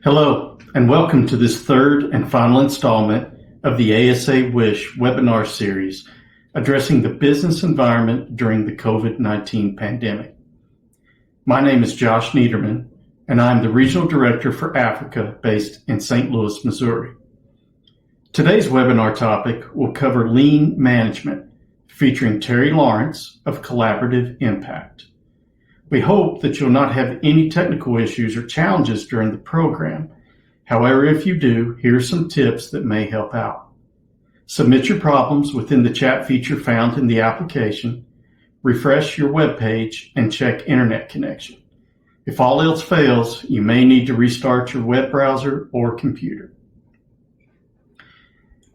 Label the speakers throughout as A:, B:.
A: Hello, and welcome to this third and final installment of the ASA WISHH webinar series addressing the business environment during the COVID-19 pandemic. My name is Josh Niederman, and I'm the Regional Director for Africa based in St. Louis, Missouri. Today's webinar topic will cover lean management, featuring Terri Lawrence of Collaborative Impact. We hope that you'll not have any technical issues or challenges during the program. However, if you do, here are some tips that may help out. Submit your problems within the chat feature found in the application, refresh your web page, and check internet connection. If all else fails, you may need to restart your web browser or computer.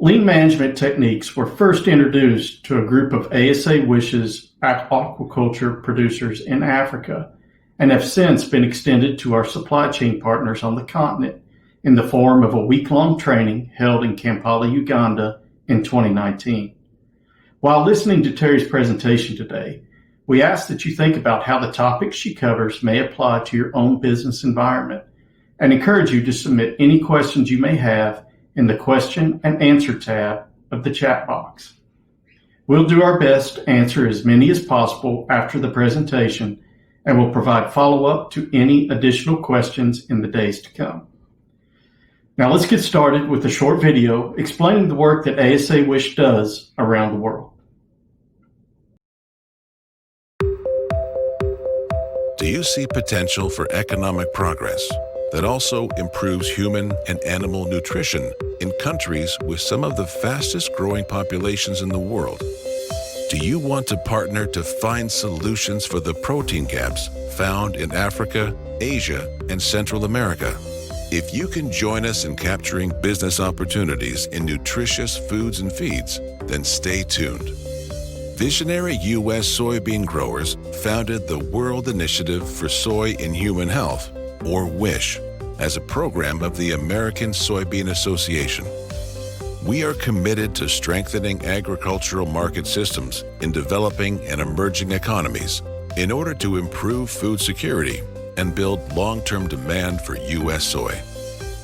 A: Lean management techniques were first introduced to a group of ASA WISHH's aquaculture producers in Africa and have since been extended to our supply chain partners on the continent in the form of a week-long training held in Kampala, Uganda in 2019. While listening to Terri's presentation today, we ask that you think about how the topics she covers may apply to your own business environment and encourage you to submit any questions you may have in the question and answer tab of the chat box. We'll do our best to answer as many as possible after the presentation, and we'll provide follow-up to any additional questions in the days to come. Now let's get started with a short video explaining the work that ASA WISHH does around the world.
B: Do you see potential for economic progress that also improves human and animal nutrition in countries with some of the fastest growing populations in the world? Do you want to partner to find solutions for the protein gaps found in Africa, Asia, and Central America? If you can join us in capturing business opportunities in nutritious foods and feeds, then stay tuned. Visionary U.S. soybean growers founded the World Initiative for Soy in Human Health, or WISHH, as a program of the American Soybean Association. We are committed to strengthening agricultural market systems in developing and emerging economies in order to improve food security and build long-term demand for U.S. soy.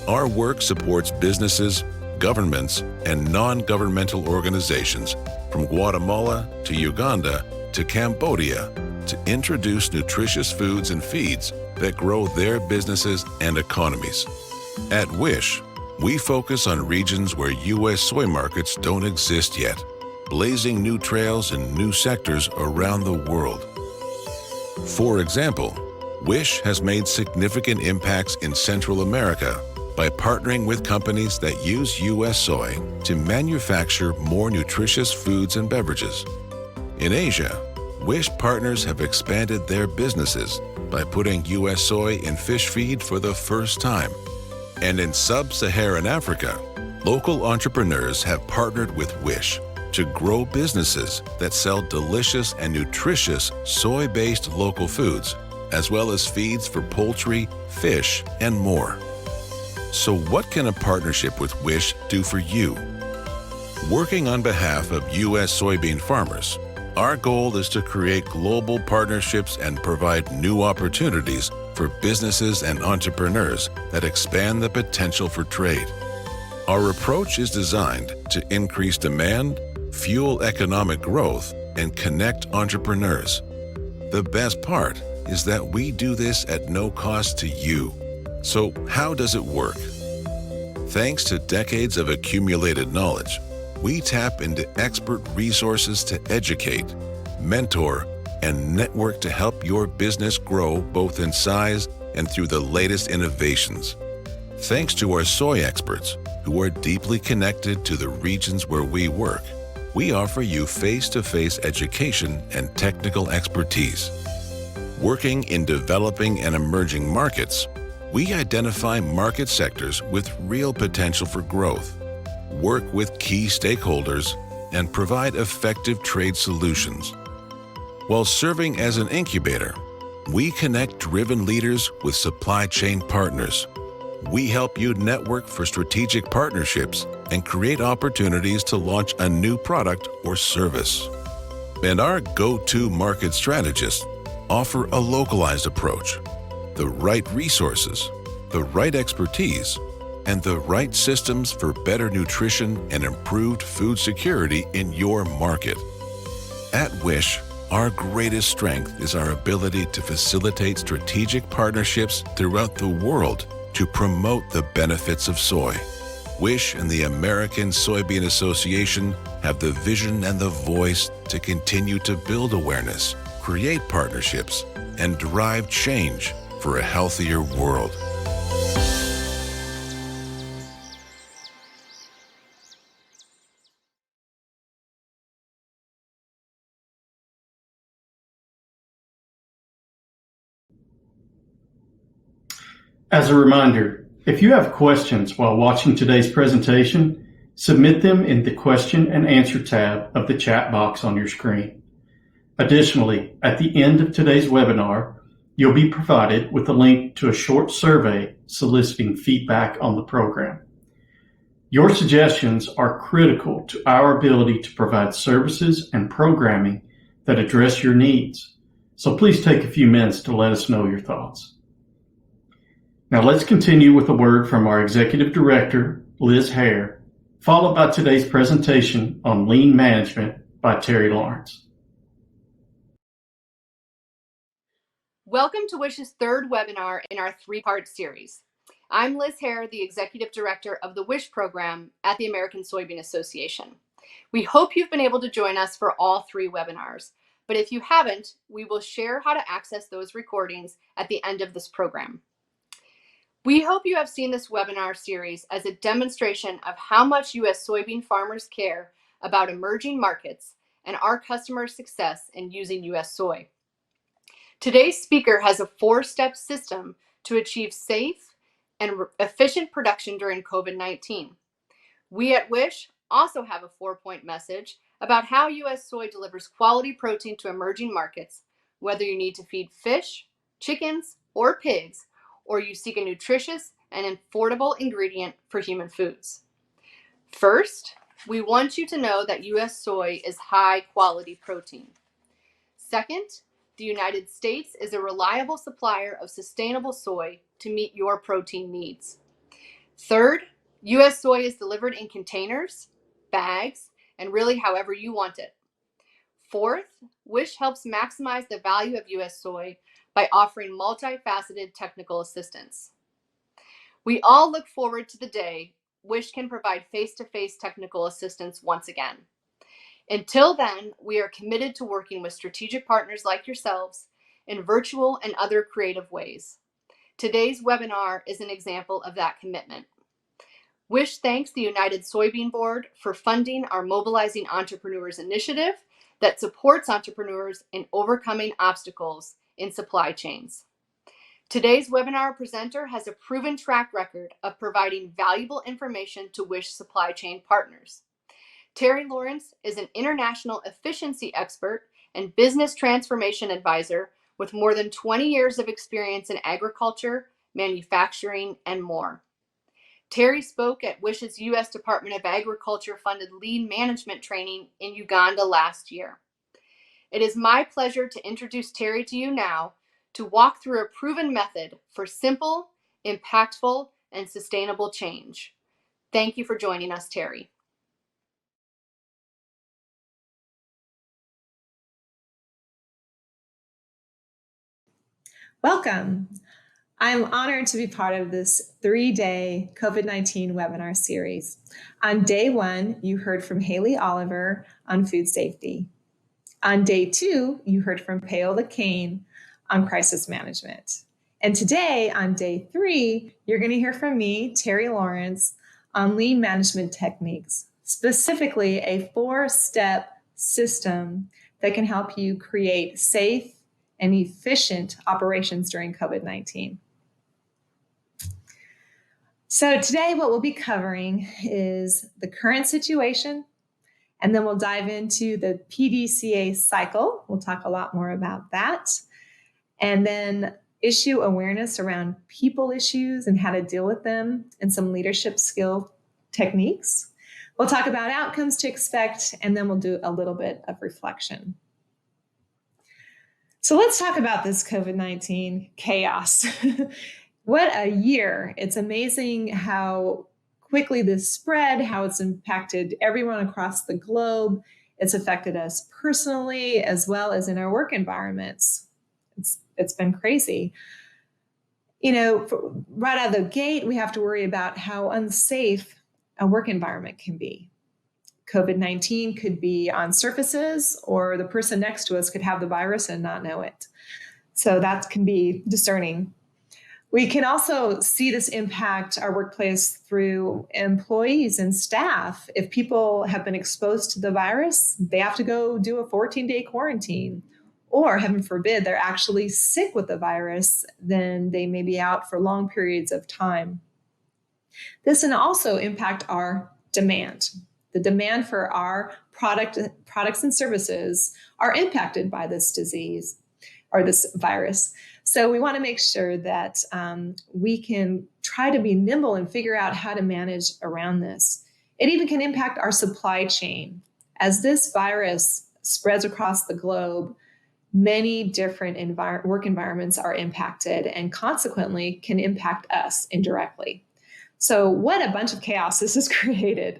B: Our work supports businesses, governments, and non-governmental organizations from Guatemala to Uganda to Cambodia to introduce nutritious foods and feeds that grow their businesses and economies. At WISHH, we focus on regions where U.S. soy markets don't exist yet, blazing new trails in new sectors around the world. For example, WISHH has made significant impacts in Central America by partnering with companies that use U.S. soy to manufacture more nutritious foods and beverages. In Asia, WISHH partners have expanded their businesses by putting U.S. soy in fish feed for the first time. And in sub-Saharan Africa, local entrepreneurs have partnered with WISHH to grow businesses that sell delicious and nutritious soy-based local foods, as well as feeds for poultry, fish, and more. So what can a partnership with WISHH do for you? Working on behalf of U.S. soybean farmers, our goal is to create global partnerships and provide new opportunities for businesses and entrepreneurs that expand the potential for trade. Our approach is designed to increase demand, fuel economic growth, and connect entrepreneurs. The best part is that we do this at no cost to you. So how does it work? Thanks to decades of accumulated knowledge, we tap into expert resources to educate, mentor, and network to help your business grow both in size and through the latest innovations. Thanks to our soy experts, who are deeply connected to the regions where we work, we offer you face-to-face education and technical expertise. Working in developing and emerging markets, we identify market sectors with real potential for growth, work with key stakeholders, and provide effective trade solutions. While serving as an incubator, we connect driven leaders with supply chain partners. We help you network for strategic partnerships and create opportunities to launch a new product or service. And our go-to market strategists offer a localized approach, the right resources, the right expertise, and the right systems for better nutrition and improved food security in your market. At WISHH, our greatest strength is our ability to facilitate strategic partnerships throughout the world to promote the benefits of soy. WISHH and the American Soybean Association have the vision and the voice to continue to build awareness, create partnerships, and drive change for a healthier world.
A: As a reminder, if you have questions while watching today's presentation, submit them in the question and answer tab of the chat box on your screen. Additionally, at the end of today's webinar, you'll be provided with a link to a short survey soliciting feedback on the program. Your suggestions are critical to our ability to provide services and programming that address your needs. So please take a few minutes to let us know your thoughts. Now let's continue with a word from our Executive Director, Liz Hare, followed by today's presentation on lean management by Terri Lawrence.
C: Welcome to WISH's third webinar in our three-part series. I'm Liz Hare, the Executive Director of the WISHH program at the American Soybean Association. We hope you've been able to join us for all three webinars, but if you haven't, we will share how to access those recordings at the end of this program. We hope you have seen this webinar series as a demonstration of how much U.S. soybean farmers care about emerging markets and our customers' success in using U.S. soy. Today's speaker has a four-step system to achieve safe and efficient production during COVID-19. We at WISHH also have a four-point message about how U.S. soy delivers quality protein to emerging markets, whether you need to feed fish, chickens, or pigs, or you seek a nutritious and affordable ingredient for human foods. First, we want you to know that U.S. soy is high-quality protein. Second, the United States is a reliable supplier of sustainable soy to meet your protein needs. Third, U.S. soy is delivered in containers, bags, and really however you want it. Fourth, WISHH helps maximize the value of U.S. soy by offering multifaceted technical assistance. We all look forward to the day WISHH can provide face-to-face technical assistance once again. Until then, we are committed to working with strategic partners like yourselves in virtual and other creative ways. Today's webinar is an example of that commitment. WISHH thanks the United Soybean Board for funding our Mobilizing Entrepreneurs initiative that supports entrepreneurs in overcoming obstacles in supply chains. Today's webinar presenter has a proven track record of providing valuable information to WISHH supply chain partners. Terri Lawrence is an international efficiency expert and business transformation advisor with more than 20 years of experience in agriculture, manufacturing, and more. Terri spoke at WISH's U.S. Department of Agriculture funded lean management training in Uganda last year. It is my pleasure to introduce Terri to you now to walk through a proven method for simple, impactful, and sustainable change. Thank you for joining us, Terri.
D: Welcome. I'm honored to be part of this 3-day COVID-19 webinar series. On day 1, you heard from Haley Oliver on food safety. On day 2, you heard from Paola Kane on crisis management. And today, on day 3, you're going to hear from me, Terri Lawrence, on lean management techniques, specifically a 4-step system that can help you create safe and efficient operations during COVID-19. So today what we'll be covering is the current situation, and then we'll dive into the Pdca Cycle. We'll talk a lot more about that. And then issue awareness around people issues and how to deal with them and some leadership skill techniques. We'll talk about outcomes to expect, and then we'll do a little bit of reflection. So let's talk about this COVID-19 chaos. What a year. It's amazing how quickly this spread, how it's impacted everyone across the globe. It's affected us personally as well as in our work environments. It's been crazy. Right out of the gate, we have to worry about how unsafe a work environment can be. COVID-19 could be on surfaces, or the person next to us could have the virus and not know it. So that can be discerning. We can also see this impact our workplace through employees and staff. If people have been exposed to the virus, they have to go do a 14-day quarantine. Or, heaven forbid, they're actually sick with the virus, then they may be out for long periods of time. This can also impact our demand. The demand for our products and services are impacted by this disease or this virus. So we want to make sure that we can try to be nimble and figure out how to manage around this. It even can impact our supply chain. As this virus spreads across the globe, many different work environments are impacted and consequently can impact us indirectly. So what a bunch of chaos this has created.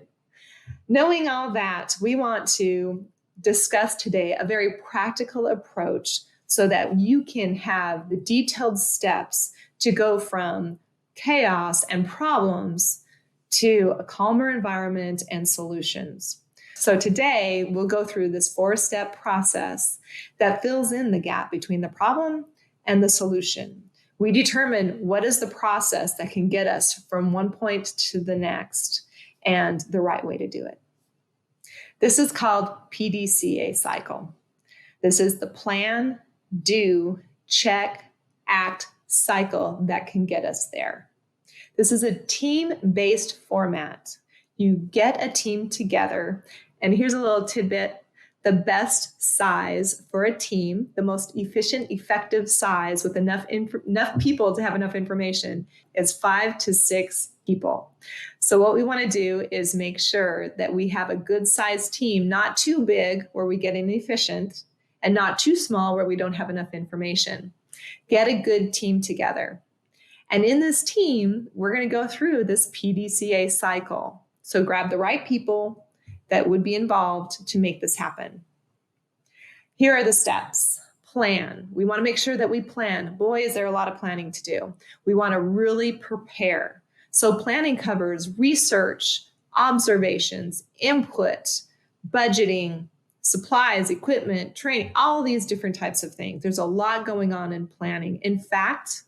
D: Knowing all that, we want to discuss today a very practical approach so that you can have the detailed steps to go from chaos and problems to a calmer environment and solutions. So today we'll go through this 4-step process that fills in the gap between the problem and the solution. We determine what is the process that can get us from one point to the next and the right way to do it. This is called Pdca Cycle. This is the plan, do, check, act cycle that can get us there. This is a team-based format. You get a team together, and here's a little tidbit. The best size for a team, the most efficient, effective size with enough people to have enough information is 5 to 6 people. So what we want to do is make sure that we have a good sized team, not too big where we get inefficient, and not too small where we don't have enough information. Get a good team together. And in this team, we're going to go through this Pdca cycle. So grab the right people that would be involved to make this happen. Here are the steps. Plan. We want to make sure that we plan. Boy, is there a lot of planning to do. We want to really prepare. So planning covers research, observations, input, budgeting, supplies, equipment, training, all these different types of things. There's a lot going on in planning. In fact,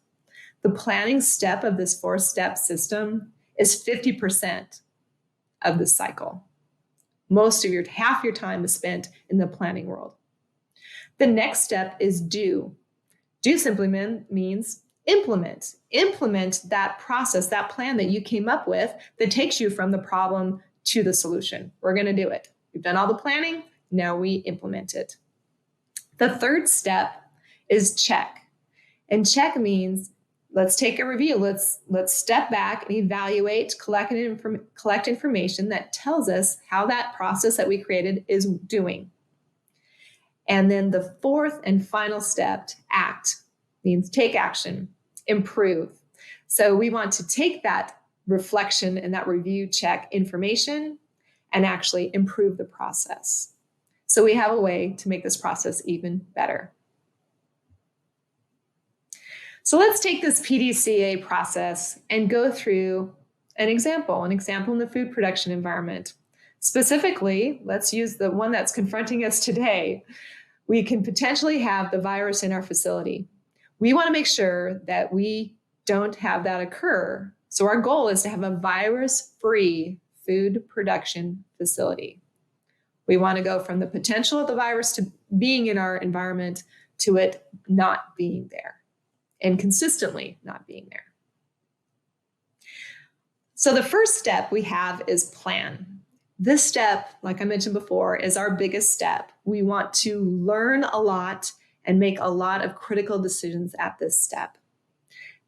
D: the planning step of this 4-step system is 50% of the cycle. Half your time is spent in the planning world. The next step is do. Do simply means implement. Implement that process, that plan that you came up with that takes you from the problem to the solution. We're going to do it. We've done all the planning. Now we implement it. The third step is check. And check means let's take a review. Let's step back and evaluate, collect information that tells us how that process that we created is doing. And then the fourth and final step, act, means take action, improve. So we want to take that reflection and that review check information and actually improve the process. So we have a way to make this process even better. So let's take this Pdca process and go through an example in the food production environment. Specifically, let's use the one that's confronting us today. We can potentially have the virus in our facility. We want to make sure that we don't have that occur. So our goal is to have a virus-free food production facility. We want to go from the potential of the virus to being in our environment to it not being there and consistently not being there. So the first step we have is plan. This step, like I mentioned before, is our biggest step. We want to learn a lot and make a lot of critical decisions at this step.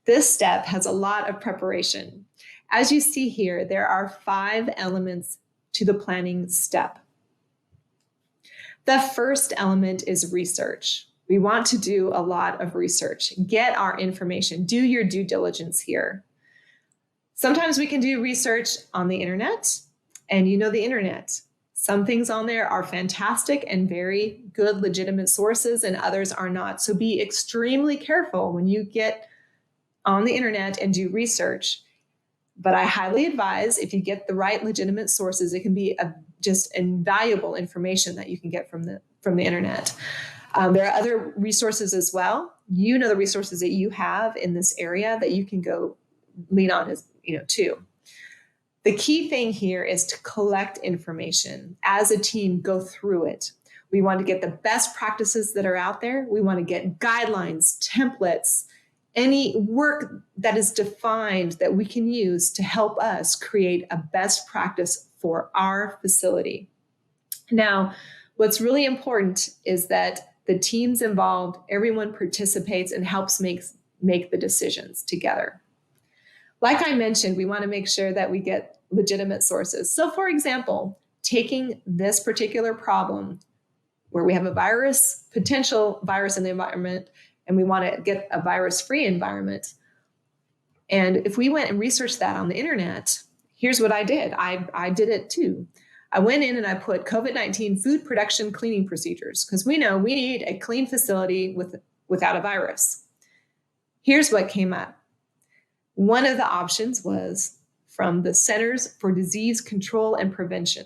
D: This step has a lot of preparation. As you see here, there are 5 elements to the planning step. The first element is research. We want to do a lot of research, get our information, do your due diligence here. Sometimes we can do research on the internet, and you know the internet. Some things on there are fantastic and very good, legitimate sources, and others are not. So be extremely careful when you get on the internet and do research. But I highly advise, if you get the right legitimate sources, it can be just invaluable information that you can get from the internet. There are other resources as well. You know the resources that you have in this area that you can go lean on too. The key thing here is to collect information. As a team, go through it. We want to get the best practices that are out there. We want to get guidelines, templates, any work that is defined that we can use to help us create a best practice for our facility. Now, what's really important is that the teams involved, everyone participates and helps make the decisions together. Like I mentioned, we want to make sure that we get legitimate sources. So for example, taking this particular problem where we have a potential virus in the environment, and we want to get a virus-free environment. And if we went and researched that on the internet, here's what I did. I did it too. I went in and I put COVID-19 food production cleaning procedures, because we know we need a clean facility without a virus. Here's what came up. One of the options was from the Centers for Disease Control and Prevention.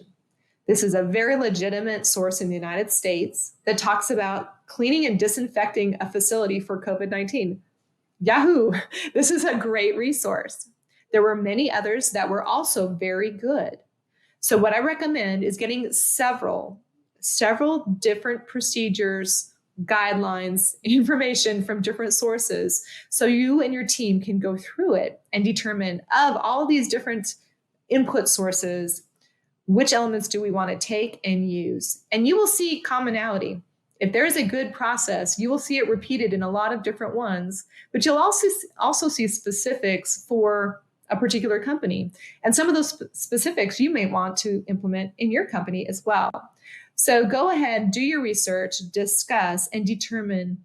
D: This is a very legitimate source in the United States that talks about cleaning and disinfecting a facility for COVID-19. Yahoo! This is a great resource. There were many others that were also very good. So what I recommend is getting several different procedures, guidelines, information from different sources, so you and your team can go through it and determine, of all these different input sources, which elements do we want to take and use? And you will see commonality. If there is a good process, you will see it repeated in a lot of different ones, but you'll also see specifics for a particular company. And some of those specifics you may want to implement in your company as well. So go ahead, do your research, discuss, and determine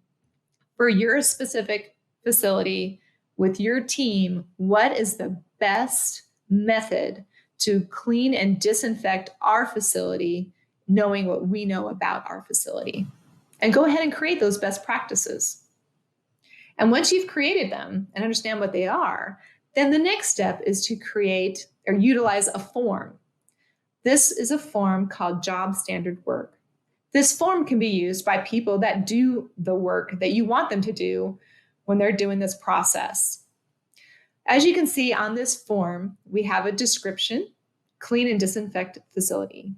D: for your specific facility with your team, what is the best method to clean and disinfect our facility, knowing what we know about our facility. And go ahead and create those best practices. And once you've created them and understand what they are, then the next step is to create or utilize a form. This is a form called Job Standard Work. This form can be used by people that do the work that you want them to do when they're doing this process. As you can see on this form, we have a description, clean and disinfect facility.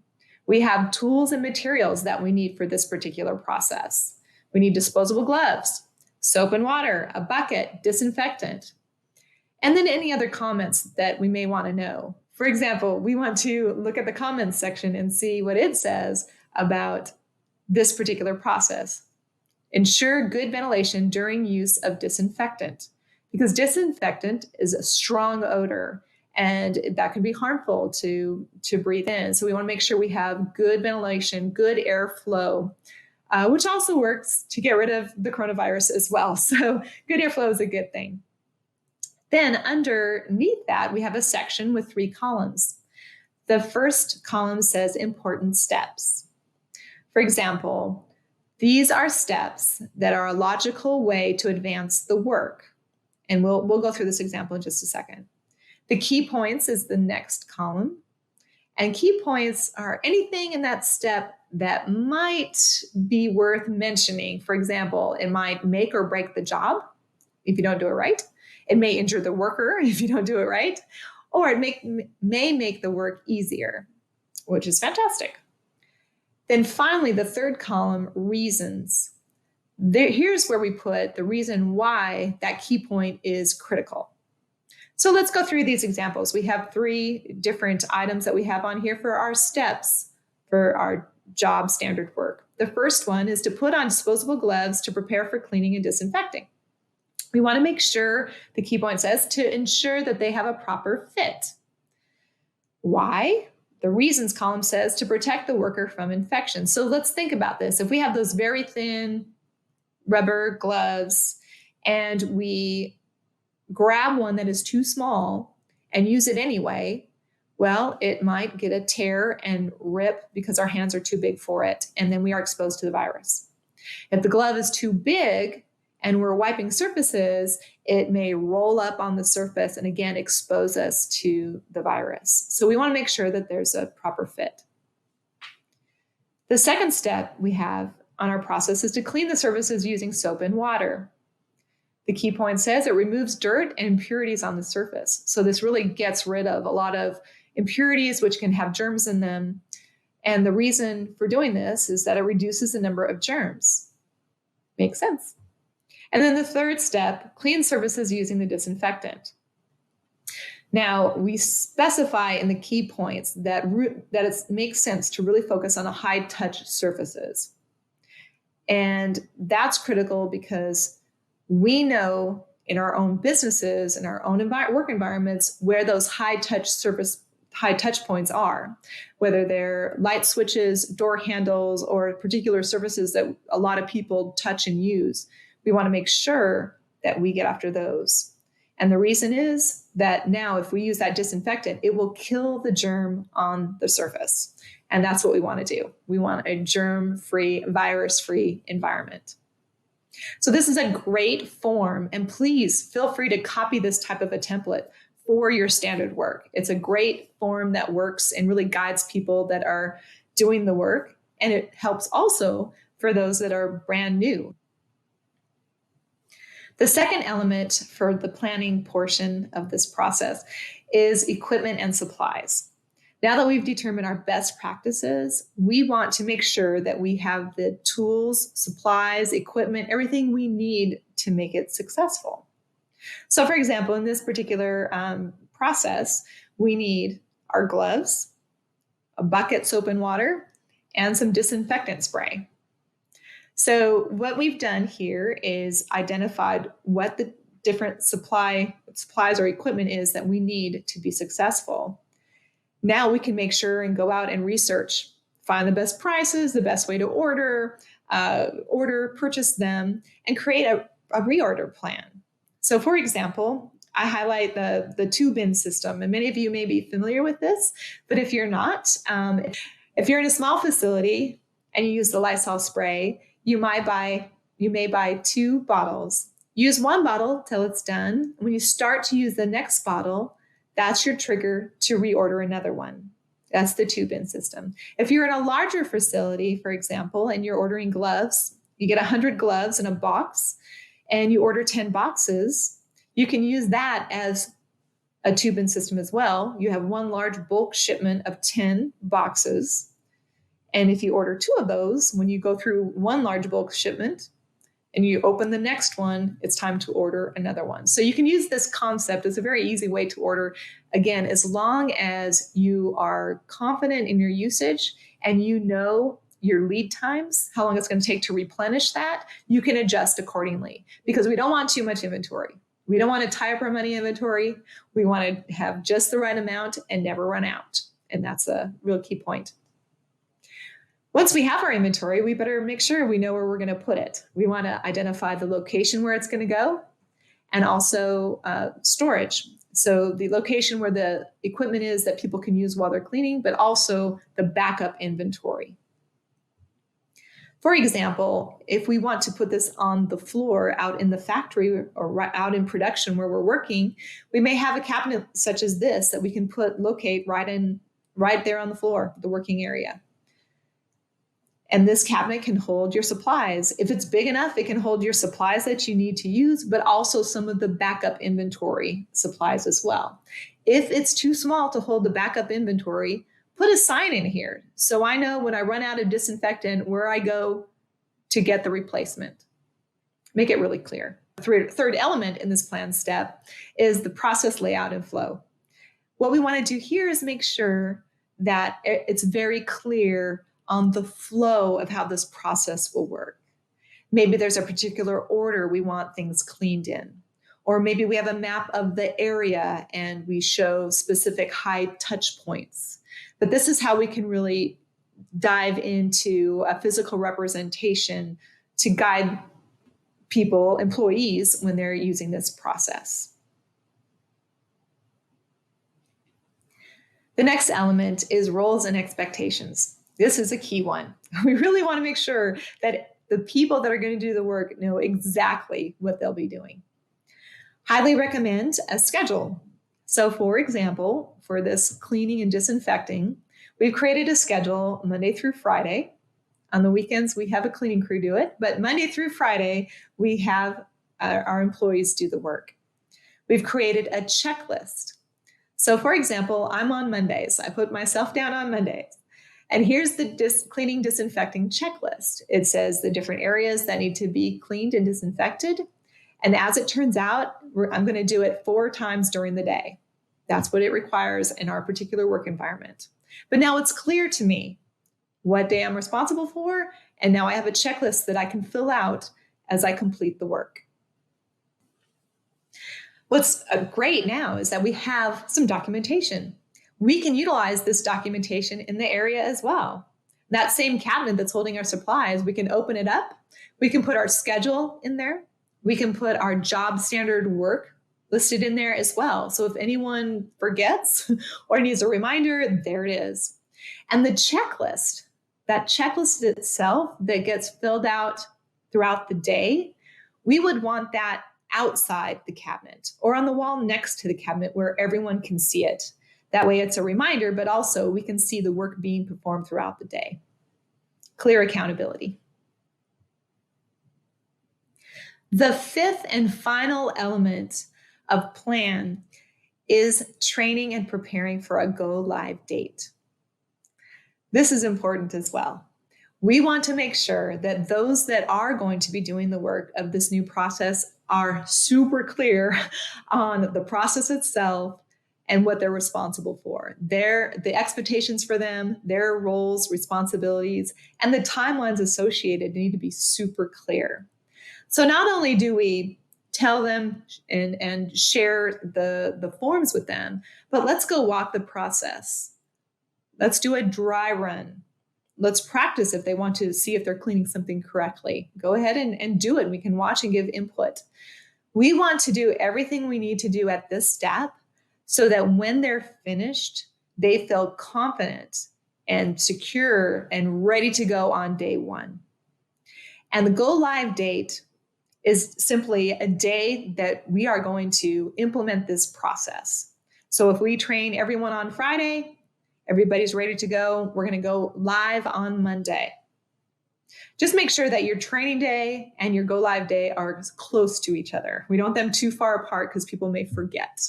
D: We have tools and materials that we need for this particular process. We need disposable gloves, soap and water, a bucket, disinfectant, and then any other comments that we may want to know. For example, we want to look at the comments section and see what it says about this particular process. Ensure good ventilation during use of disinfectant, because disinfectant is a strong odor and that can be harmful to breathe in. So we want to make sure we have good ventilation, good airflow, which also works to get rid of the coronavirus as well. So good airflow is a good thing. Then underneath that, we have a section with 3 columns. The first column says important steps. For example, these are steps that are a logical way to advance the work. And we'll go through this example in just a second. The key points is the next column. And key points are anything in that step that might be worth mentioning. For example, it might make or break the job if you don't do it right. It may injure the worker if you don't do it right, or it may make the work easier, which is fantastic. Then finally, the third column, reasons. Here's where we put the reason why that key point is critical. So let's go through these examples. We have 3 different items that we have on here for our steps for our job standard work. The first one is to put on disposable gloves to prepare for cleaning and disinfecting. We want to make sure, the key point says, to ensure that they have a proper fit. Why? The reasons column says to protect the worker from infection. So let's think about this. If we have those very thin rubber gloves and we grab one that is too small and use it anyway, well, it might get a tear and rip because our hands are too big for it, and then we are exposed to the virus. If the glove is too big and we're wiping surfaces, it may roll up on the surface and again expose us to the virus. So we want to make sure that there's a proper fit. The second step we have on our process is to clean the surfaces using soap and water. The key point says it removes dirt and impurities on the surface. So this really gets rid of a lot of impurities which can have germs in them. And the reason for doing this is that it reduces the number of germs. Makes sense. And then the third step, clean surfaces using the disinfectant. Now, we specify in the key points that it makes sense to really focus on the high-touch surfaces. And that's critical because we know in our own businesses, in our own work environments, where those high-touch points are, whether they're light switches, door handles, or particular surfaces that a lot of people touch and use. We want to make sure that we get after those. And the reason is that now if we use that disinfectant, it will kill the germ on the surface. And that's what we want to do. We want a germ-free, virus-free environment. So this is a great form, and please feel free to copy this type of a template for your standard work. It's a great form that works and really guides people that are doing the work. And it helps also for those that are brand new. The second element for the planning portion of this process is equipment and supplies. Now that we've determined our best practices, we want to make sure that we have the tools, supplies, equipment, everything we need to make it successful. So for example, in this particular process, we need our gloves, a bucket, soap and water, and some disinfectant spray. So what we've done here is identified what the different supplies or equipment is that we need to be successful. Now we can make sure and go out and research, find the best prices, the best way to order, purchase them, and create a reorder plan. So for example, I highlight the two-bin system, and many of you may be familiar with this, but if you're not, if you're in a small facility and you use the Lysol spray, you may buy 2 bottles. Use one bottle till it's done. When you start to use the next bottle, that's your trigger to reorder another one. That's the two-bin system. If you're in a larger facility, for example, and you're ordering gloves, you get 100 gloves in a box, and you order 10 boxes, you can use that as a two-bin system as well. You have one large bulk shipment of 10 boxes. And if you order 2 of those, when you go through one large bulk shipment and you open the next one, it's time to order another one. So you can use this concept as a very easy way to order, again, as long as you are confident in your usage and you know your lead times, how long it's going to take to replenish that, you can adjust accordingly because we don't want too much inventory. We don't want to tie up our money inventory. We want to have just the right amount and never run out. And that's a real key point. Once we have our inventory, we better make sure we know where we're going to put it. We want to identify the location where it's going to go and also storage. So the location where the equipment is that people can use while they're cleaning, but also the backup inventory. For example, if we want to put this on the floor out in the factory or out in production where we're working, we may have a cabinet such as this that we can locate right there on the floor, the working area. And this cabinet can hold your supplies. If it's big enough, it can hold your supplies that you need to use, but also some of the backup inventory supplies as well. If it's too small to hold the backup inventory, put a sign in here so I know when I run out of disinfectant where I go to get the replacement. Make it really clear. The third element in this plan step is the process layout and flow. What we want to do here is make sure that it's very clear on the flow of how this process will work. Maybe there's a particular order we want things cleaned in, or maybe we have a map of the area and we show specific high touch points. But this is how we can really dive into a physical representation to guide employees, when they're using this process. The next element is roles and expectations. This is a key one. We really want to make sure that the people that are going to do the work know exactly what they'll be doing. Highly recommend a schedule. So for example, for this cleaning and disinfecting, we've created a schedule Monday through Friday. On the weekends, we have a cleaning crew do it, but Monday through Friday, we have our employees do the work. We've created a checklist. So for example, I'm on Mondays. I put myself down on Mondays. And here's the cleaning, disinfecting checklist. It says the different areas that need to be cleaned and disinfected. And as it turns out, I'm going to do it 4 times during the day. That's what it requires in our particular work environment. But now it's clear to me what day I'm responsible for. And now I have a checklist that I can fill out as I complete the work. What's great now is that we have some documentation. We can utilize this documentation in the area as well. That same cabinet that's holding our supplies, we can open it up. We can put our schedule in there. We can put our job standard work listed in there as well. So if anyone forgets or needs a reminder, there it is. And the checklist, that checklist itself that gets filled out throughout the day, we would want that outside the cabinet or on the wall next to the cabinet where everyone can see it. That way it's a reminder, but also we can see the work being performed throughout the day. Clear accountability. The fifth and final element of plan is training and preparing for a go live date. This is important as well. We want to make sure that those that are going to be doing the work of this new process are super clear on the process itself and what they're responsible for. The expectations for them, their roles, responsibilities, and the timelines associated need to be super clear. So not only do we tell them and share the forms with them, but let's go walk the process. Let's do a dry run. Let's practice if they want to see if they're cleaning something correctly. Go ahead and do it. We can watch and give input. We want to do everything we need to do at this step so that when they're finished, they feel confident and secure and ready to go on day one. And the go live date is simply a day that we are going to implement this process. So if we train everyone on Friday, everybody's ready to go. We're going to go live on Monday. Just make sure that your training day and your go live day are close to each other. We don't want them too far apart because people may forget.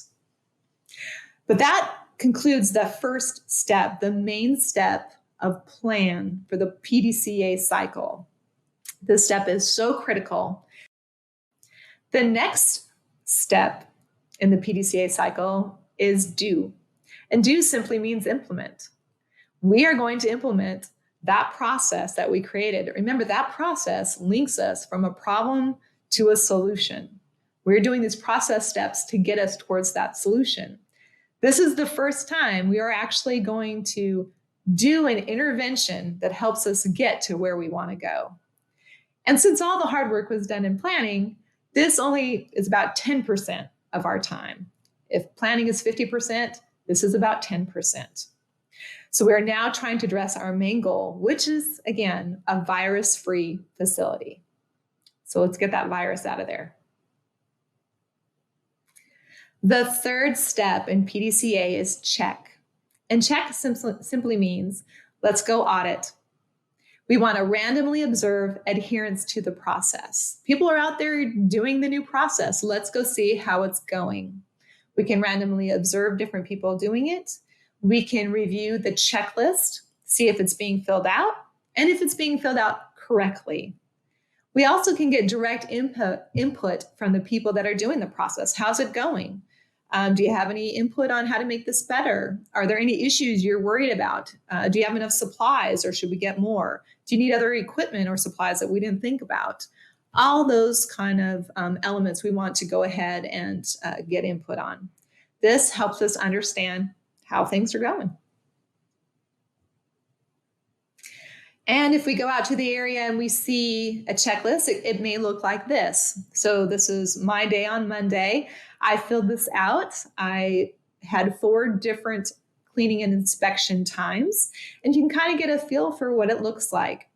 D: But that concludes the first step, the main step of plan for the PDCA cycle. This step is so critical. The next step in the PDCA cycle is do. And do simply means implement. We are going to implement that process that we created. Remember, that process links us from a problem to a solution. We're doing these process steps to get us towards that solution. This is the first time we are actually going to do an intervention that helps us get to where we want to go. And since all the hard work was done in planning, this only is about 10% of our time. If planning is 50%, this is about 10%. So we are now trying to address our main goal, which is, again, a virus-free facility. So let's get that virus out of there. The third step in PDCA is check. And check simply means let's go audit. We want to randomly observe adherence to the process. People are out there doing the new process. Let's go see how it's going. We can randomly observe different people doing it. We can review the checklist, see if it's being filled out, and if it's being filled out correctly. We also can get direct input from the people that are doing the process. How's it going? Do you have any input on how to make this better? Are there any issues you're worried about? Do you have enough supplies or should we get more? Do you need other equipment or supplies that we didn't think about? All those kind of elements we want to go ahead and get input on. This helps us understand how things are going. And if we go out to the area and we see a checklist, it may look like this. So this is my day on Monday. I filled this out. I had 4 different cleaning and inspection times, and you can kind of get a feel for what it looks like.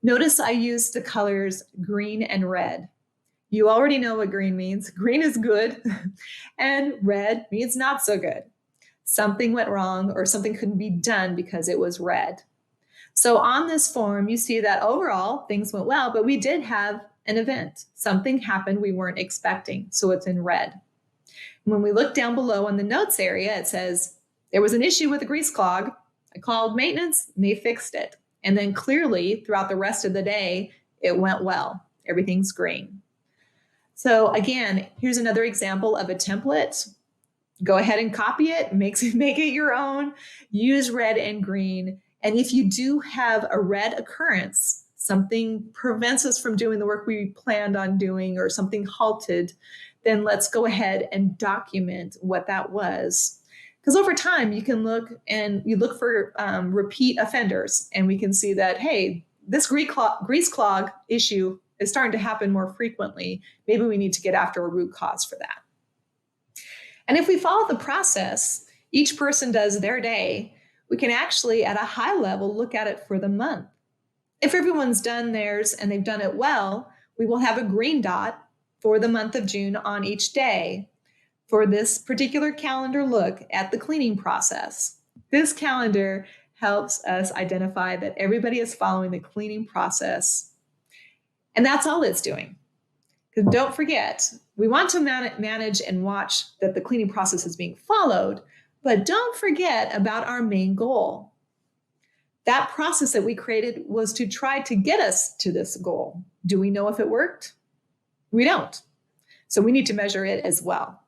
D: Notice I used the colors green and red. You already know what green means. Green is good, and red means not so good. Something went wrong or something couldn't be done because it was red. So on this form, you see that overall things went well, but we did have an event. Something happened we weren't expecting, so it's in red. When we look down below in the notes area, it says, there was an issue with the grease clog. I called maintenance and they fixed it. And then clearly throughout the rest of the day, it went well. Everything's green. So again, here's another example of a template. Go ahead and copy it, make it your own, use red and green. And if you do have a red occurrence, something prevents us from doing the work we planned on doing or something halted, then let's go ahead and document what that was. Because over time, you can look for repeat offenders, and we can see that, hey, this grease clog issue is starting to happen more frequently. Maybe we need to get after a root cause for that. And if we follow the process, each person does their day, we can actually, at a high level, look at it for the month. If everyone's done theirs and they've done it well, we will have a green dot for the month of June on each day. For this particular calendar look at the cleaning process, this calendar helps us identify that everybody is following the cleaning process. And that's all it's doing. Because don't forget, we want to manage and watch that the cleaning process is being followed, but don't forget about our main goal. That process that we created was to try to get us to this goal. Do we know if it worked? We don't. So we need to measure it as well.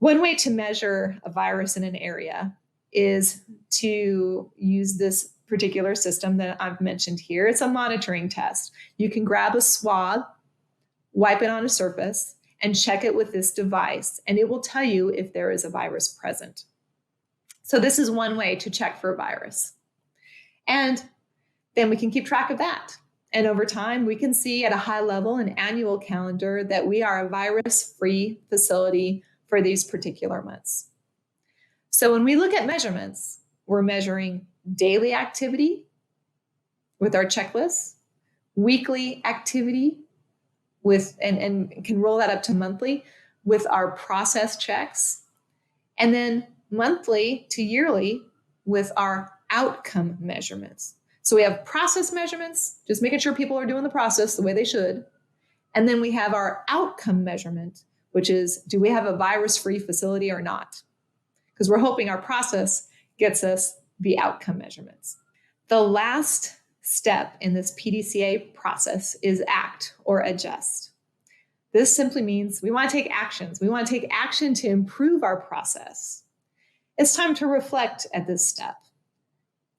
D: One way to measure a virus in an area is to use this particular system that I've mentioned here. It's a monitoring test. You can grab a swab, wipe it on a surface, and check it with this device, and it will tell you if there is a virus present. So this is one way to check for a virus. And then we can keep track of that. And over time, we can see at a high level, an annual calendar, that we are a virus-free facility for these particular months. So when we look at measurements, we're measuring daily activity with our checklists, weekly activity and can roll that up to monthly with our process checks, and then monthly to yearly with our outcome measurements. So we have process measurements, just making sure people are doing the process the way they should. And then we have our outcome measurement, which is, do we have a virus-free facility or not? Because we're hoping our process gets us the outcome measurements. The last step in this PDCA process is act or adjust. This simply means we want to take actions. We want to take action to improve our process. It's time to reflect at this step.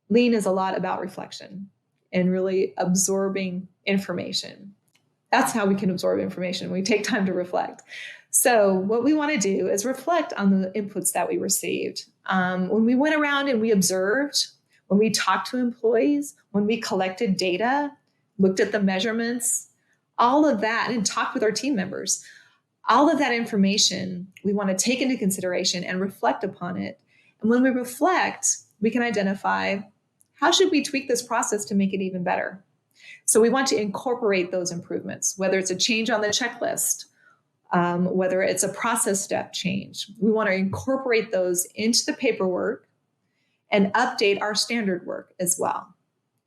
D: Lean is a lot about reflection and really absorbing information. That's how we can absorb information. We take time to reflect. So what we want to do is reflect on the inputs that we received. When we went around and we observed, when we talked to employees, when we collected data, looked at the measurements, all of that, and talked with our team members, all of that information we want to take into consideration and reflect upon it. And when we reflect, we can identify, how should we tweak this process to make it even better? So we want to incorporate those improvements, whether it's a change on the checklist, whether it's a process step change. We want to incorporate those into the paperwork and update our standard work as well.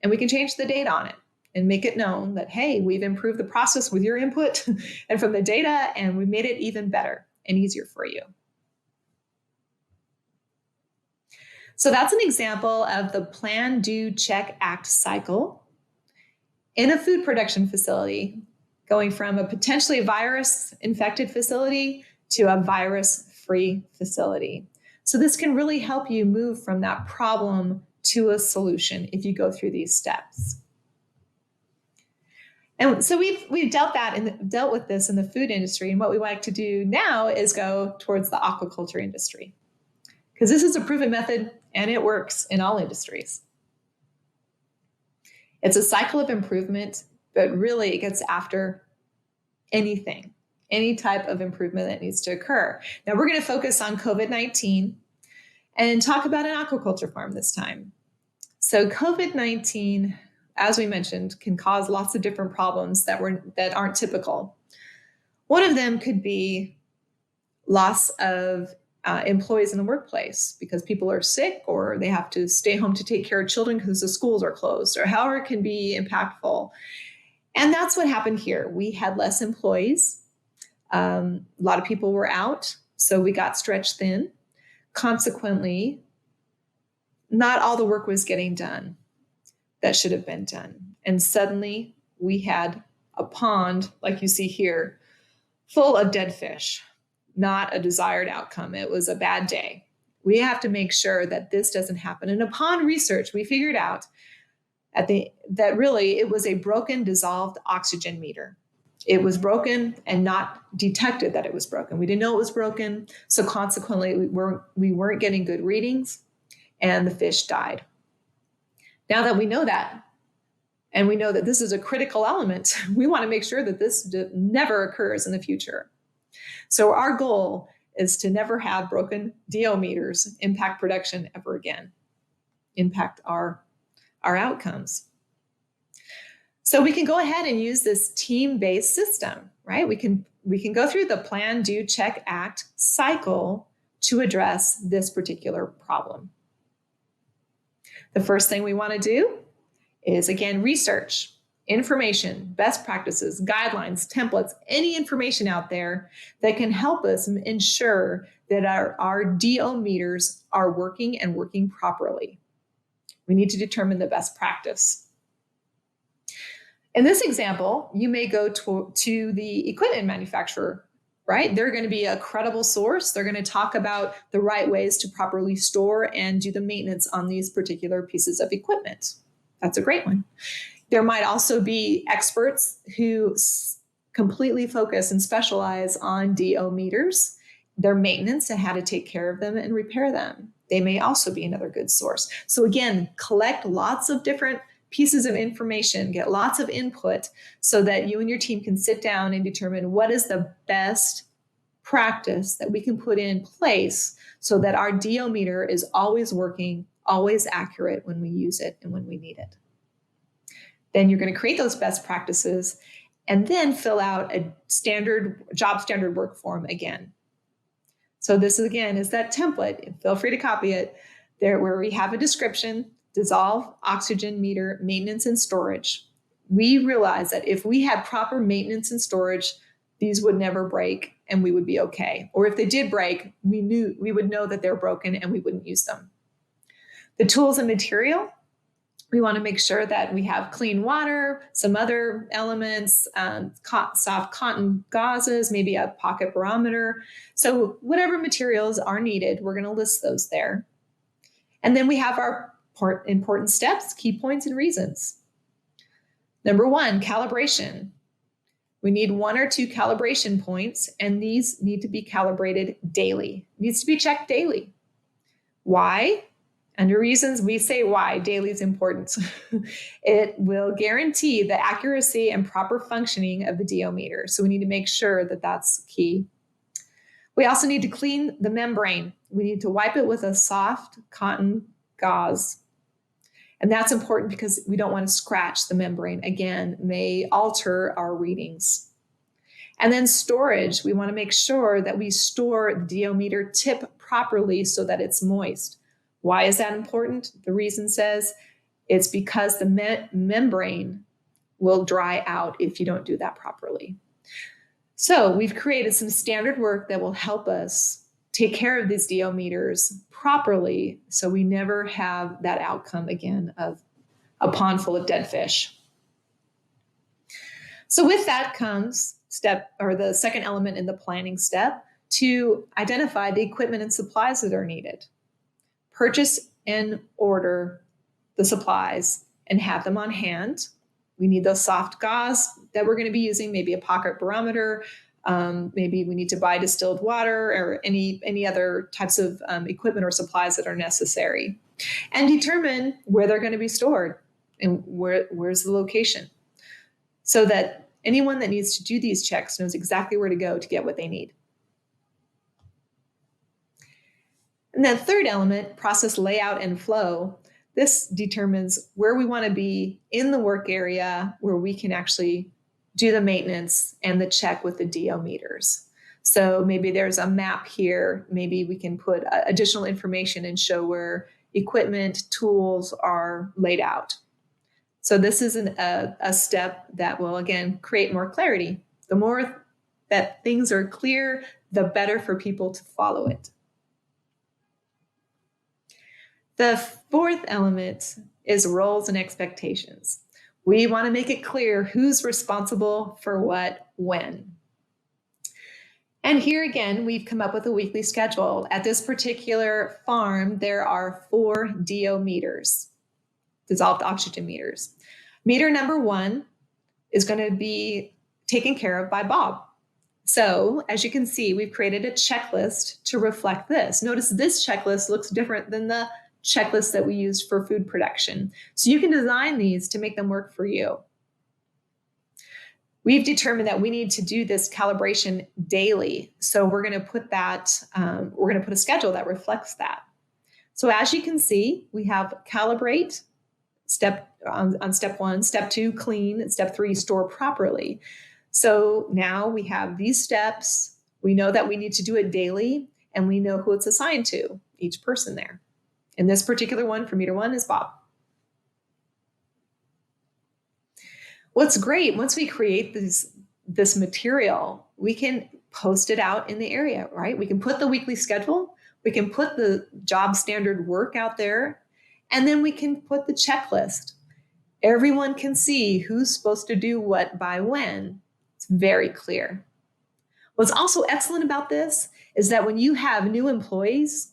D: And we can change the date on it and make it known that, hey, we've improved the process with your input and from the data, and we made it even better and easier for you. So that's an example of the plan, do, check, act cycle in a food production facility, going from a potentially virus-infected facility to a virus-free facility. So this can really help you move from that problem to a solution if you go through these steps. And so we've dealt with this in the food industry, and what we like to do now is go towards the aquaculture industry, because this is a proven method and it works in all industries. It's a cycle of improvement, but really it gets after anything, any type of improvement that needs to occur. Now we're going to focus on COVID-19 and talk about an aquaculture farm this time. So COVID-19, as we mentioned, can cause lots of different problems that aren't typical. One of them could be loss of employees in the workplace because people are sick or they have to stay home to take care of children because the schools are closed, or however it can be impactful. And that's what happened here. We had less employees. A lot of people were out, so we got stretched thin. Consequently, not all the work was getting done that should have been done. And suddenly we had a pond, like you see here, full of dead fish. Not a desired outcome. It was a bad day. We have to make sure that this doesn't happen. And upon research, we figured out that really it was a broken dissolved oxygen meter. It was broken and not detected that it was broken. We didn't know it was broken. So consequently, we weren't getting good readings and the fish died. Now that we know that, and we know that this is a critical element, we want to make sure that this never occurs in the future. So our goal is to never have broken DO meters impact production ever again, impact our outcomes. So we can go ahead and use this team-based system, right? We can go through the plan, do, check, act cycle to address this particular problem. The first thing we want to do is, again, research. Information, best practices, guidelines, templates, any information out there that can help us ensure that our DO meters are working and working properly. We need to determine the best practice. In this example, you may go to the equipment manufacturer, right? They're going to be a credible source. They're going to talk about the right ways to properly store and do the maintenance on these particular pieces of equipment. That's a great one. There might also be experts who completely focus and specialize on DO meters, their maintenance and how to take care of them and repair them. They may also be another good source. So again, collect lots of different pieces of information, get lots of input so that you and your team can sit down and determine what is the best practice that we can put in place so that our DO meter is always working, always accurate when we use it and when we need it. Then you're going to create those best practices and then fill out a job standard work form again. So this again is that template. Feel free to copy it there where we have a description, dissolve oxygen meter, maintenance and storage. We realize that if we had proper maintenance and storage, these would never break and we would be okay. Or if they did break, we would know that they're broken and we wouldn't use them. The tools and material. We want to make sure that we have clean water, some other elements, soft cotton gauzes, maybe a pocket barometer. So whatever materials are needed, we're going to list those there. And then we have our important steps, key points, and reasons. Number 1, calibration. We need 1 or 2 calibration points, and these need to be calibrated daily. It needs to be checked daily. Why? Under reasons, we say why. Daily is important. It will guarantee the accuracy and proper functioning of the DO meter. So we need to make sure that that's key. We also need to clean the membrane. We need to wipe it with a soft cotton gauze. And that's important because we don't want to scratch the membrane. Again, may alter our readings. And then storage. We want to make sure that we store the DO meter tip properly so that it's moist. Why is that important? The reason says it's because the membrane will dry out if you don't do that properly. So we've created some standard work that will help us take care of these DO meters properly so we never have that outcome again of a pond full of dead fish. So with that comes the second element in the planning step to identify the equipment and supplies that are needed. Purchase and order the supplies and have them on hand. We need those soft gauze that we're going to be using, maybe a pocket barometer. Maybe we need to buy distilled water or any other types of equipment or supplies that are necessary. And determine where they're going to be stored. and where's the location, so that anyone that needs to do these checks knows exactly where to go to get what they need. And then third element, process layout and flow. This determines where we want to be in the work area where we can actually do the maintenance and the check with the DO meters. So maybe there's a map here. Maybe we can put additional information and show where equipment, tools are laid out. So this is a step that will, again, create more clarity. The more that things are clear, the better for people to follow it. The fourth element is roles and expectations. We want to make it clear who's responsible for what, when. And here again, we've come up with a weekly schedule. At this particular farm, there are 4 DO meters, dissolved oxygen meters. Meter number 1 is going to be taken care of by Bob. So as you can see, we've created a checklist to reflect this. Notice this checklist looks different than the checklist that we used for food production. So you can design these to make them work for you. We've determined that we need to do this calibration daily. So we're going to put that, we're going to put a schedule that reflects that. So as you can see, we have calibrate, on step 1, step 2, clean, and step 3, store properly. So now we have these steps. We know that we need to do it daily, and we know who it's assigned to, each person there. And this particular one for meter 1 is Bob. What's great, once we create this material, we can post it out in the area, right? We can put the weekly schedule, we can put the job standard work out there, and then we can put the checklist. Everyone can see who's supposed to do what by when. It's very clear. What's also excellent about this is that when you have new employees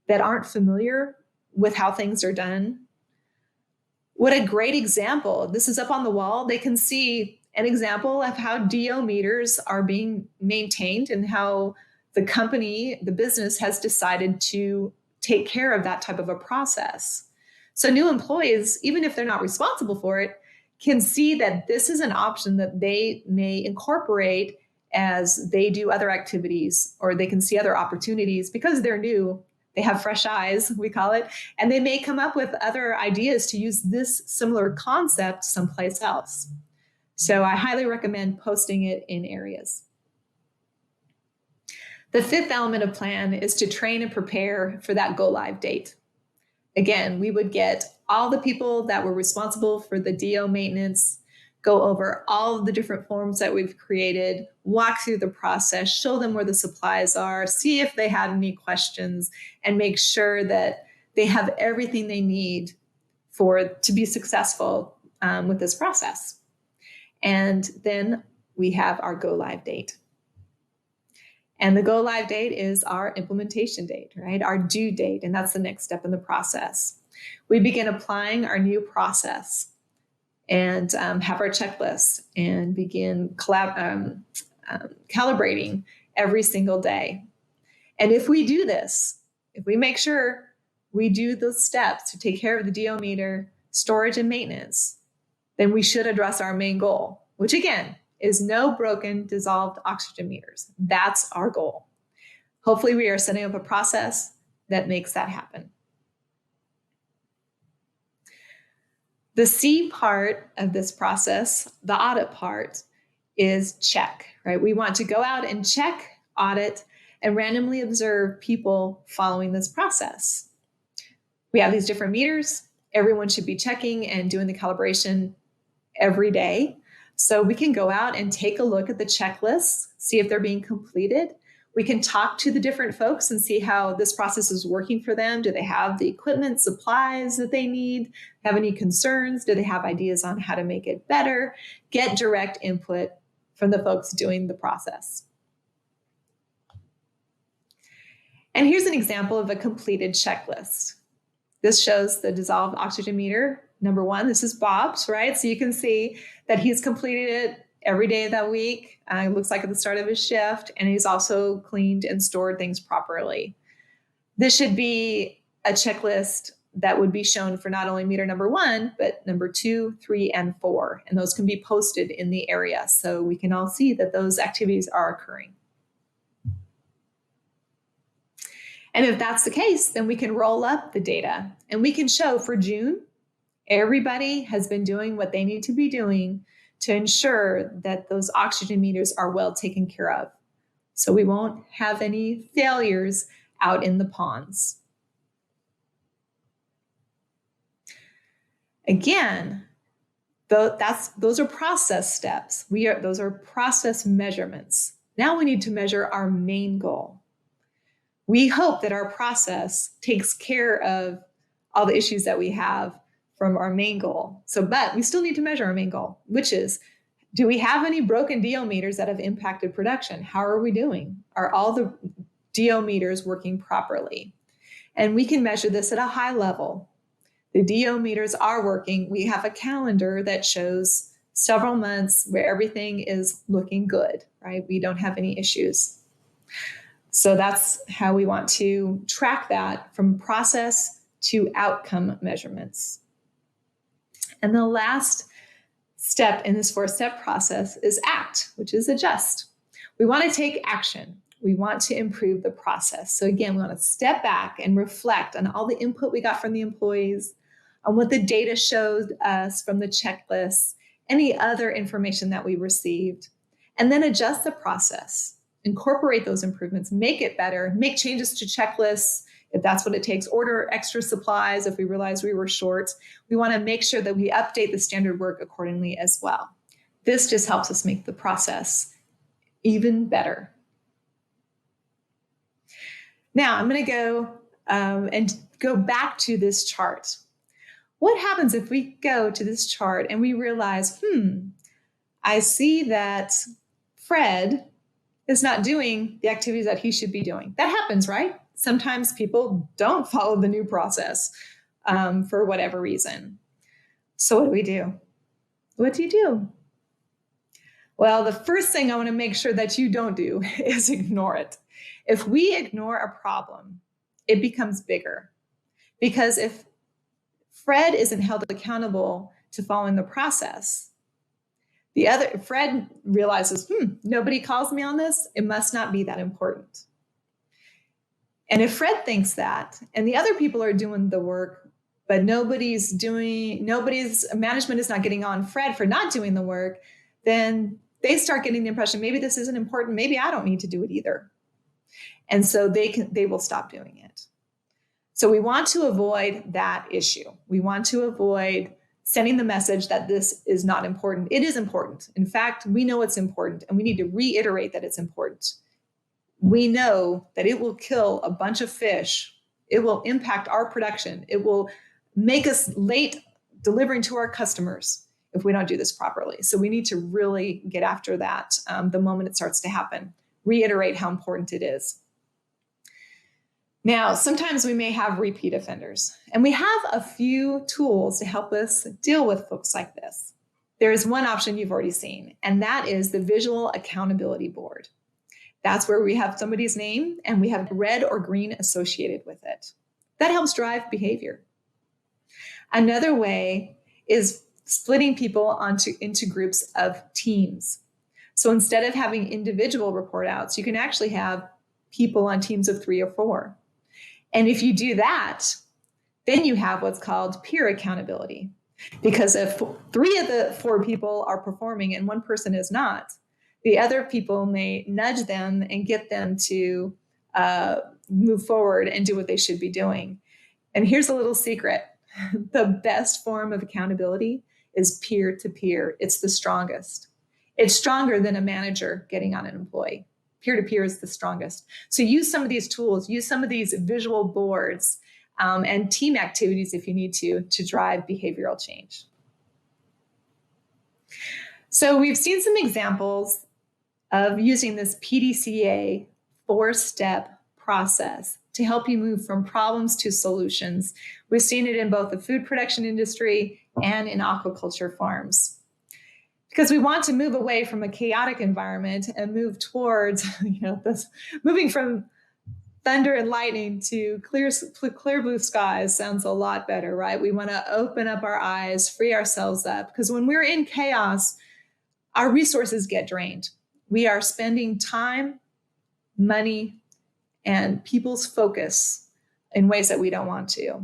D: that aren't familiar with how things are done, what a great example. This is up on the wall. They can see an example of how DO meters are being maintained and how the company, the business, has decided to take care of that type of a process. So new employees, even if they're not responsible for it, can see that this is an option that they may incorporate as they do other activities, or they can see other opportunities because they're new. They have fresh eyes, we call it, and they may come up with other ideas to use this similar concept someplace else. So I highly recommend posting it in areas. The fifth element of plan is to train and prepare for that go live date. Again, we would get all the people that were responsible for the DO maintenance, go over all of the different forms that we've created, walk through the process, show them where the supplies are, see if they had any questions, and make sure that they have everything they need to be successful with this process. And then we have our go live date. And the go live date is our implementation date, right? Our due date, and that's the next step in the process. We begin applying our new process and have our checklists and begin calibrating every single day. And if we do this, if we make sure we do those steps to take care of the DO meter, storage, and maintenance, then we should address our main goal, which again is no broken dissolved oxygen meters. That's our goal. Hopefully we are setting up a process that makes that happen. The C part of this process, the audit part, is check, right? We want to go out and check, audit, and randomly observe people following this process. We have these different meters. Everyone should be checking and doing the calibration every day. So we can go out and take a look at the checklists, see if they're being completed. We can talk to the different folks and see how this process is working for them. Do they have the equipment, supplies that they need? Have any concerns? Do they have ideas on how to make it better? Get direct input from the folks doing the process. And here's an example of a completed checklist. This shows the dissolved oxygen meter. Number 1, this is Bob's, right? So you can see that he's completed it every day of that week. It looks like at the start of his shift, and he's also cleaned and stored things properly. This should be a checklist that would be shown for not only meter number 1, but number 2, 3, and 4. And those can be posted in the area so we can all see that those activities are occurring. And if that's the case, then we can roll up the data and we can show for June, everybody has been doing what they need to be doing to ensure that those oxygen meters are well taken care of. So we won't have any failures out in the ponds. Again, those are process steps. Those are process measurements. Now we need to measure our main goal. We hope that our process takes care of all the issues that we have from our main goal. But we still need to measure our main goal, which is, do we have any broken DO meters that have impacted production? How are we doing? Are all the DO meters working properly? And we can measure this at a high level. The DO meters are working. We have a calendar that shows several months where everything is looking good, right? We don't have any issues. So that's how we want to track that from process to outcome measurements. And the last step in this 4-step process is ACT, which is adjust. We want to take action. We want to improve the process. So again, we want to step back and reflect on all the input we got from the employees, on what the data showed us from the checklists, any other information that we received, and then adjust the process, incorporate those improvements, make it better, make changes to checklists if that's what it takes, order extra supplies if we realize we were short. We want to make sure that we update the standard work accordingly as well. This just helps us make the process even better. Now I'm going to go and go back to this chart. What happens if we go to this chart and we realize, I see that Fred is not doing the activities that he should be doing. That happens, right? Sometimes people don't follow the new process for whatever reason. So what do? What do you do? Well, the first thing I want to make sure that you don't do is ignore it. If we ignore a problem, it becomes bigger. Because if Fred isn't held accountable to following the process, Fred realizes, nobody calls me on this. It must not be that important. And if Fred thinks that, and the other people are doing the work, but nobody's management is not getting on Fred for not doing the work, then they start getting the impression, maybe this isn't important. Maybe I don't need to do it either. And so they will stop doing it. So we want to avoid that issue. We want to avoid sending the message that this is not important. It is important. In fact, we know it's important, and we need to reiterate that it's important. We know that it will kill a bunch of fish. It will impact our production. It will make us late delivering to our customers if we don't do this properly. So we need to really get after that the moment it starts to happen. Reiterate how important it is. Now, sometimes we may have repeat offenders, and we have a few tools to help us deal with folks like this. There is one option you've already seen, and that is the Visual Accountability Board. That's where we have somebody's name and we have red or green associated with it. That helps drive behavior. Another way is splitting people into groups of teams. So instead of having individual report outs, you can actually have people on teams of 3 or 4. And if you do that, then you have what's called peer accountability. Because if 3 of the 4 people are performing and 1 person is not, the other people may nudge them and get them to move forward and do what they should be doing. And here's a little secret. The best form of accountability is peer-to-peer. It's the strongest. It's stronger than a manager getting on an employee. Peer-to-peer is the strongest. So use some of these tools, use some of these visual boards and team activities if you need to drive behavioral change. So we've seen some examples of using this PDCA 4-step process to help you move from problems to solutions. We've seen it in both the food production industry and in aquaculture farms. Because we want to move away from a chaotic environment and move towards, moving from thunder and lightning to clear blue skies sounds a lot better, right? We want to open up our eyes, free ourselves up, because when we're in chaos, our resources get drained. We are spending time, money, and people's focus in ways that we don't want to.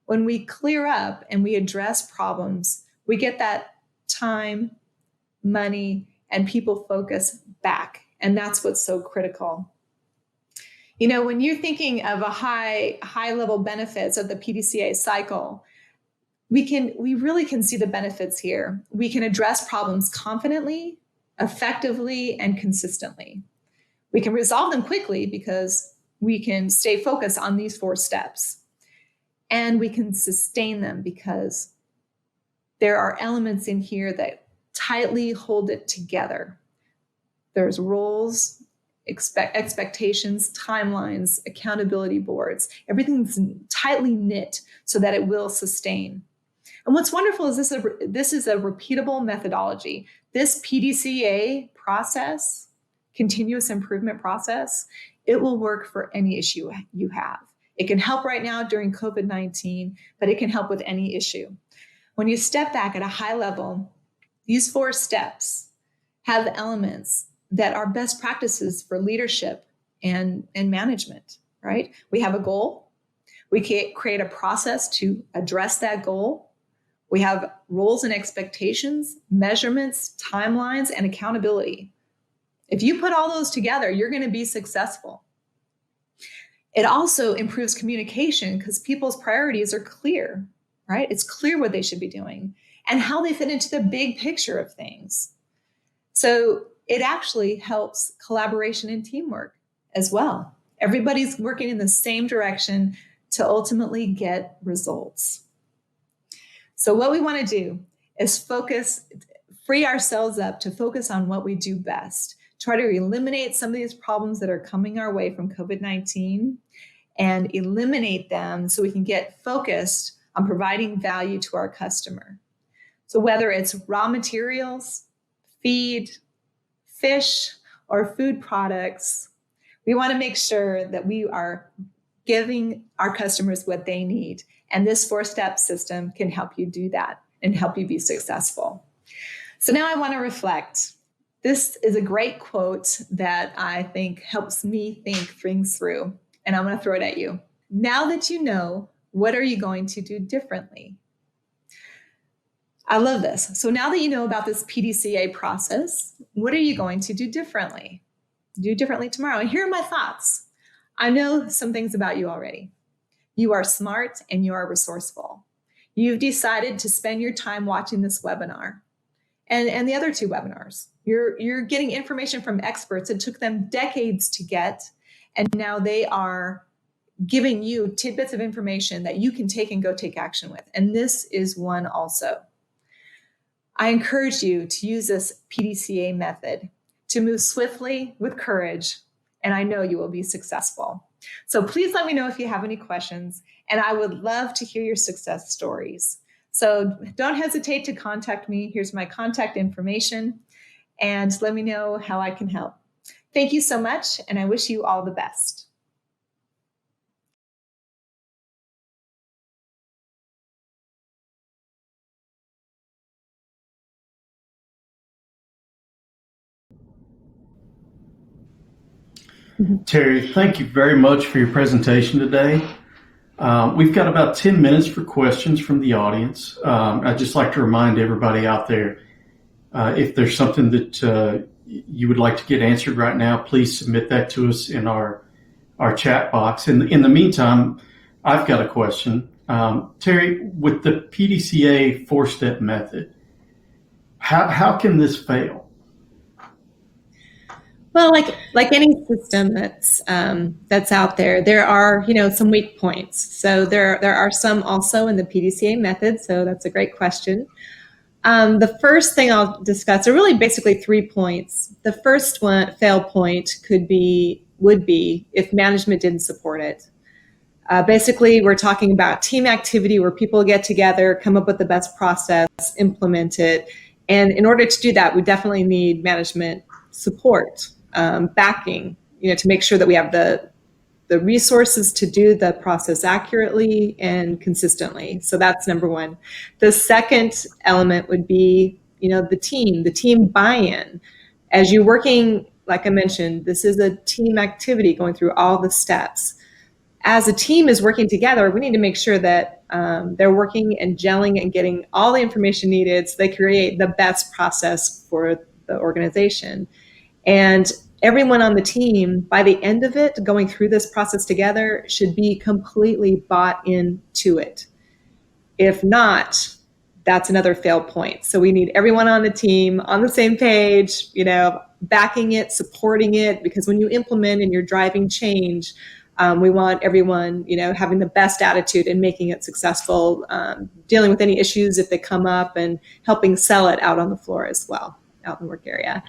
D: When we clear up and we address problems, we get that time, money, and people focus back. And that's what's so critical. You know, when you're thinking of a high level benefits of the Pdca cycle, we really can see the benefits here. We can address problems confidently, effectively, and consistently. We can resolve them quickly because we can stay focused on these 4 steps. And we can sustain them because there are elements in here that tightly hold it together. There's roles, expectations, timelines, accountability boards. Everything's tightly knit so that it will sustain. And what's wonderful is this is a repeatable methodology. This PDCA process, continuous improvement process, it will work for any issue you have. It can help right now during COVID-19, but it can help with any issue. When you step back at a high level, these 4 steps have elements that are best practices for leadership and management, right? We have a goal. We can create a process to address that goal. We have roles and expectations, measurements, timelines, and accountability. If you put all those together, you're going to be successful. It also improves communication because people's priorities are clear, right? It's clear what they should be doing and how they fit into the big picture of things. So it actually helps collaboration and teamwork as well. Everybody's working in the same direction to ultimately get results. So what we want to do is free ourselves up to focus on what we do best, try to eliminate some of these problems that are coming our way from COVID-19 and eliminate them so we can get focused on providing value to our customer. So whether it's raw materials, feed, fish, or food products, we want to make sure that we are giving our customers what they need. And this 4-step system can help you do that and help you be successful. So now I want to reflect. This is a great quote that I think helps me think things through, and I'm going to throw it at you. Now that you know, what are you going to do differently? I love this. So now that you know about this PDCA process, what are you going to do differently? Do differently tomorrow. And here are my thoughts. I know some things about you already. You are smart and you are resourceful. You've decided to spend your time watching this webinar and the other 2 webinars. You're getting information from experts. It took them decades to get, and now they are giving you tidbits of information that you can take and go take action with. And this is one also. I encourage you to use this PDCA method to move swiftly with courage, and I know you will be successful. So please let me know if you have any questions, and I would love to hear your success stories. So don't hesitate to contact me. Here's my contact information, and let me know how I can help. Thank you so much, and I wish you all the best.
A: Terri, thank you very much for your presentation today. We've got about 10 minutes for questions from the audience. I'd just like to remind everybody out there, if there's something that you would like to get answered right now, please submit that to us in our chat box. In the meantime, I've got a question. Terri, with the PDCA 4-step method, how can this fail?
D: Well, like any system that's out there, there are some weak points. So there are some also in the PDCA method. So that's a great question. The first thing I'll discuss are really basically 3 points. The first one, fail point, would be if management didn't support it. Basically, we're talking about team activity where people get together, come up with the best process, implement it. And in order to do that, we definitely need management support, backing, to make sure that we have the the resources to do the process accurately and consistently. So that's number one. The second element would be, the team buy-in. As you're working, like I mentioned, this is a team activity going through all the steps. As a team is working together, we need to make sure that they're working and gelling and getting all the information needed so they create the best process for the organization. And everyone on the team, by the end of it, going through this process together, should be completely bought into it. If not, that's another fail point. So we need everyone on the team on the same page, backing it, supporting it, because when you implement and you're driving change, we want everyone, having the best attitude and making it successful, dealing with any issues if they come up, and helping sell it out on the floor as well, out in the work area.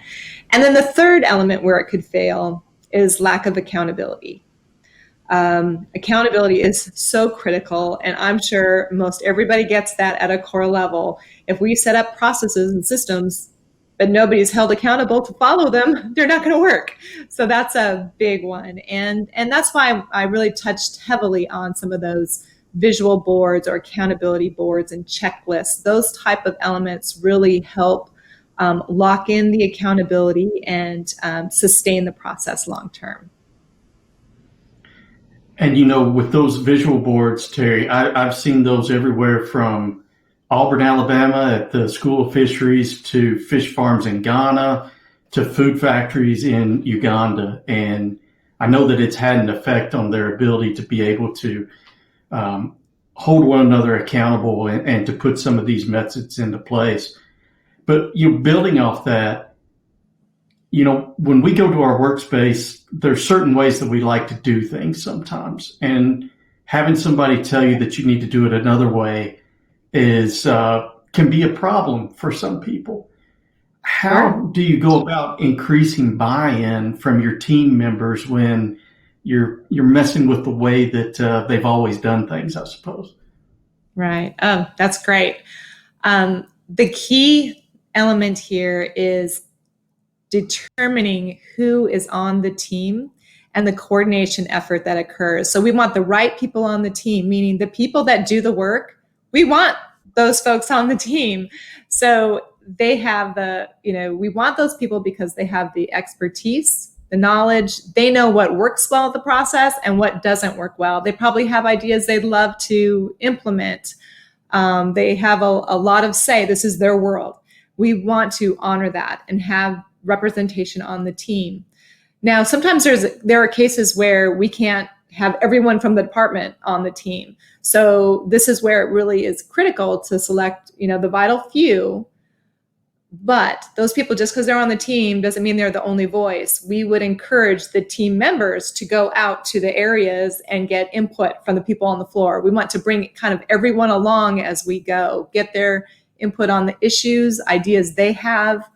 D: And then the third element where it could fail is lack of accountability. Accountability is so critical, and I'm sure most everybody gets that at a core level. If we set up processes and systems, but nobody's held accountable to follow them, they're not going to work. So that's a big one. And that's why I really touched heavily on some of those visual boards or accountability boards and checklists. Those type of elements really help lock in the accountability and sustain the process long term.
A: And with those visual boards, Terri, I've seen those everywhere from Auburn, Alabama at the School of Fisheries to fish farms in Ghana to food factories in Uganda. And I know that it's had an effect on their ability to be able to hold one another accountable and to put some of these methods into place. But building off that, when we go to our workspace, there's certain ways that we like to do things sometimes. And having somebody tell you that you need to do it another way can be a problem for some people. How do you go about increasing buy-in from your team members when you're messing with the way that they've always done things, I suppose?
D: Right. Oh, that's great. The key element here is determining who is on the team and the coordination effort that occurs. So we want the right people on the team, meaning the people that do the work. We want those folks on the team. So they have we want those people because they have the expertise, the knowledge. They know what works well in the process and what doesn't work well. They probably have ideas they'd love to implement. They have a lot of say. This is their world. We want to honor that and have representation on the team. Now, sometimes there are cases where we can't have everyone from the department on the team. So this is where it really is critical to select, the vital few. But those people, just because they're on the team, doesn't mean they're the only voice. We would encourage the team members to go out to the areas and get input from the people on the floor. We want to bring kind of everyone along as we go, get their input on the issues, ideas they have,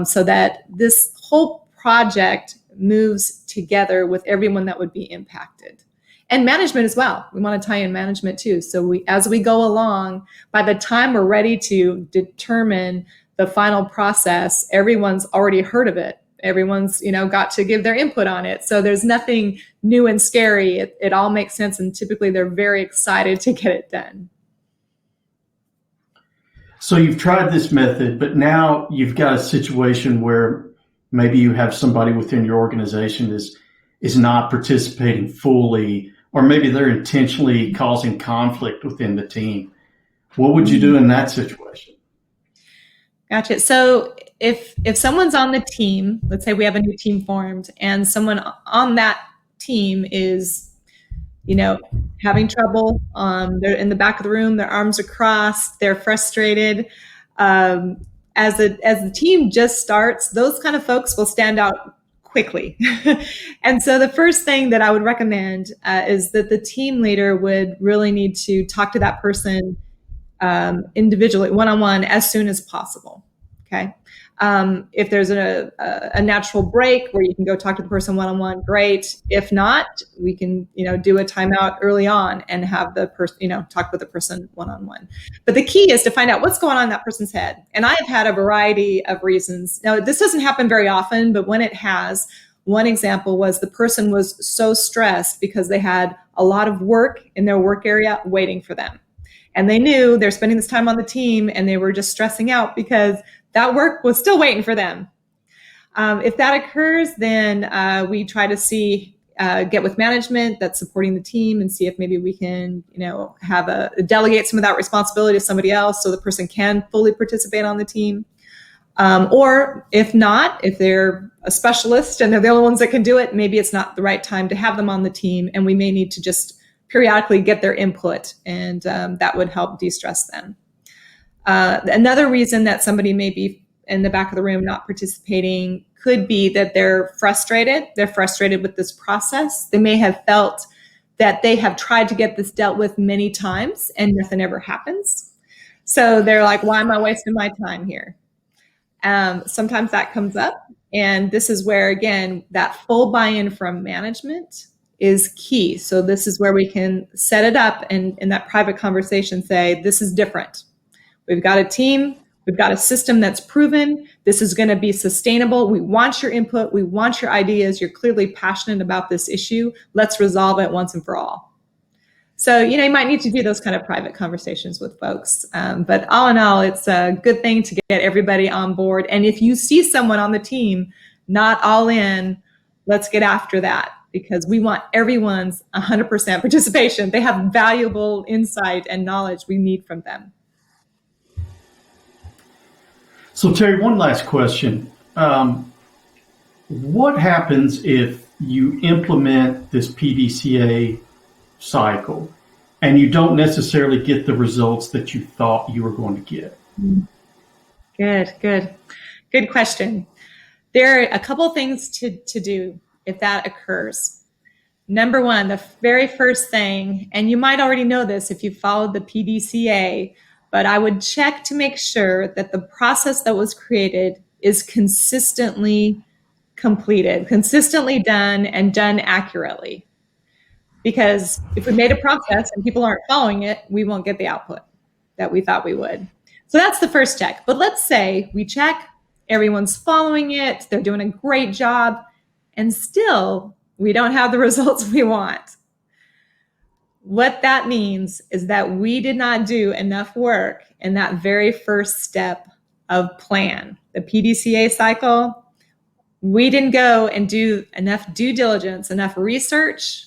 D: so that this whole project moves together with everyone that would be impacted. And management as well. We want to tie in management too. So as we go along, by the time we're ready to determine the final process, everyone's already heard of it. Everyone's, got to give their input on it. So there's nothing new and scary. It all makes sense. And typically they're very excited to get it done.
A: So you've tried this method, but now you've got a situation where maybe you have somebody within your organization is not participating fully, or maybe they're intentionally causing conflict within the team. What would you do in that situation?
D: Gotcha. So if someone's on the team, let's say we have a new team formed, and someone on that team is having trouble. They're in the back of the room, their arms are crossed, they're frustrated. As the team just starts, those kind of folks will stand out quickly. And so the first thing that I would recommend is that the team leader would really need to talk to that person individually, one-on-one, as soon as possible. Okay. If there's a natural break where you can go talk to the person one-on-one, great. If not, we can, do a timeout early on and have the person, talk with the person one-on-one. But the key is to find out what's going on in that person's head. And I have had a variety of reasons. Now, this doesn't happen very often, but when it has, One example was the person was so stressed because they had a lot of work in their work area waiting for them. And they knew they're spending this time on the team and they were just stressing out because that work was still waiting for them. If that occurs, then we try to get with management that's supporting the team and see if maybe we can, delegate some of that responsibility to somebody else so the person can fully participate on the team. Or if not, if they're a specialist and they're the only ones that can do it, maybe it's not the right time to have them on the team, and we may need to just periodically get their input, and that would help de-stress them. Another reason that somebody may be in the back of the room not participating could be that they're frustrated. They're frustrated with this process. They may have felt that they have tried to get this dealt with many times and nothing ever happens. So they're like, why am I wasting my time here? Sometimes that comes up. And this is where, again, that full buy-in from management is key. So this is where we can set it up and in that private conversation say, this is different. We've got a team. We've got a system that's proven. This is going to be sustainable. We want your input. We want your ideas. You're clearly passionate about this issue. Let's resolve it once and for all. So, you might need to do those kind of private conversations with folks. But all in all, it's a good thing to get everybody on board. And if you see someone on the team not all in, let's get after that, because we want everyone's 100% participation. They have valuable insight and knowledge we need from them.
A: So, Terri, one last question. What happens if you implement this Pdca cycle and you don't necessarily get the results that you thought you were going to get?
D: Good question. There are a couple things to do if that occurs. Number one, the very first thing, and you might already know this if you followed the Pdca, but I would check to make sure that the process that was created is consistently completed, consistently done, and done accurately. Because if we made a process and people aren't following it, we won't get the output that we thought we would. So that's the first check. But let's say we check, everyone's following it, they're doing a great job, and still we don't have the results we want. What that means is that we did not do enough work in that very first step of plan, the Pdca cycle. We didn't go and do enough due diligence, enough research,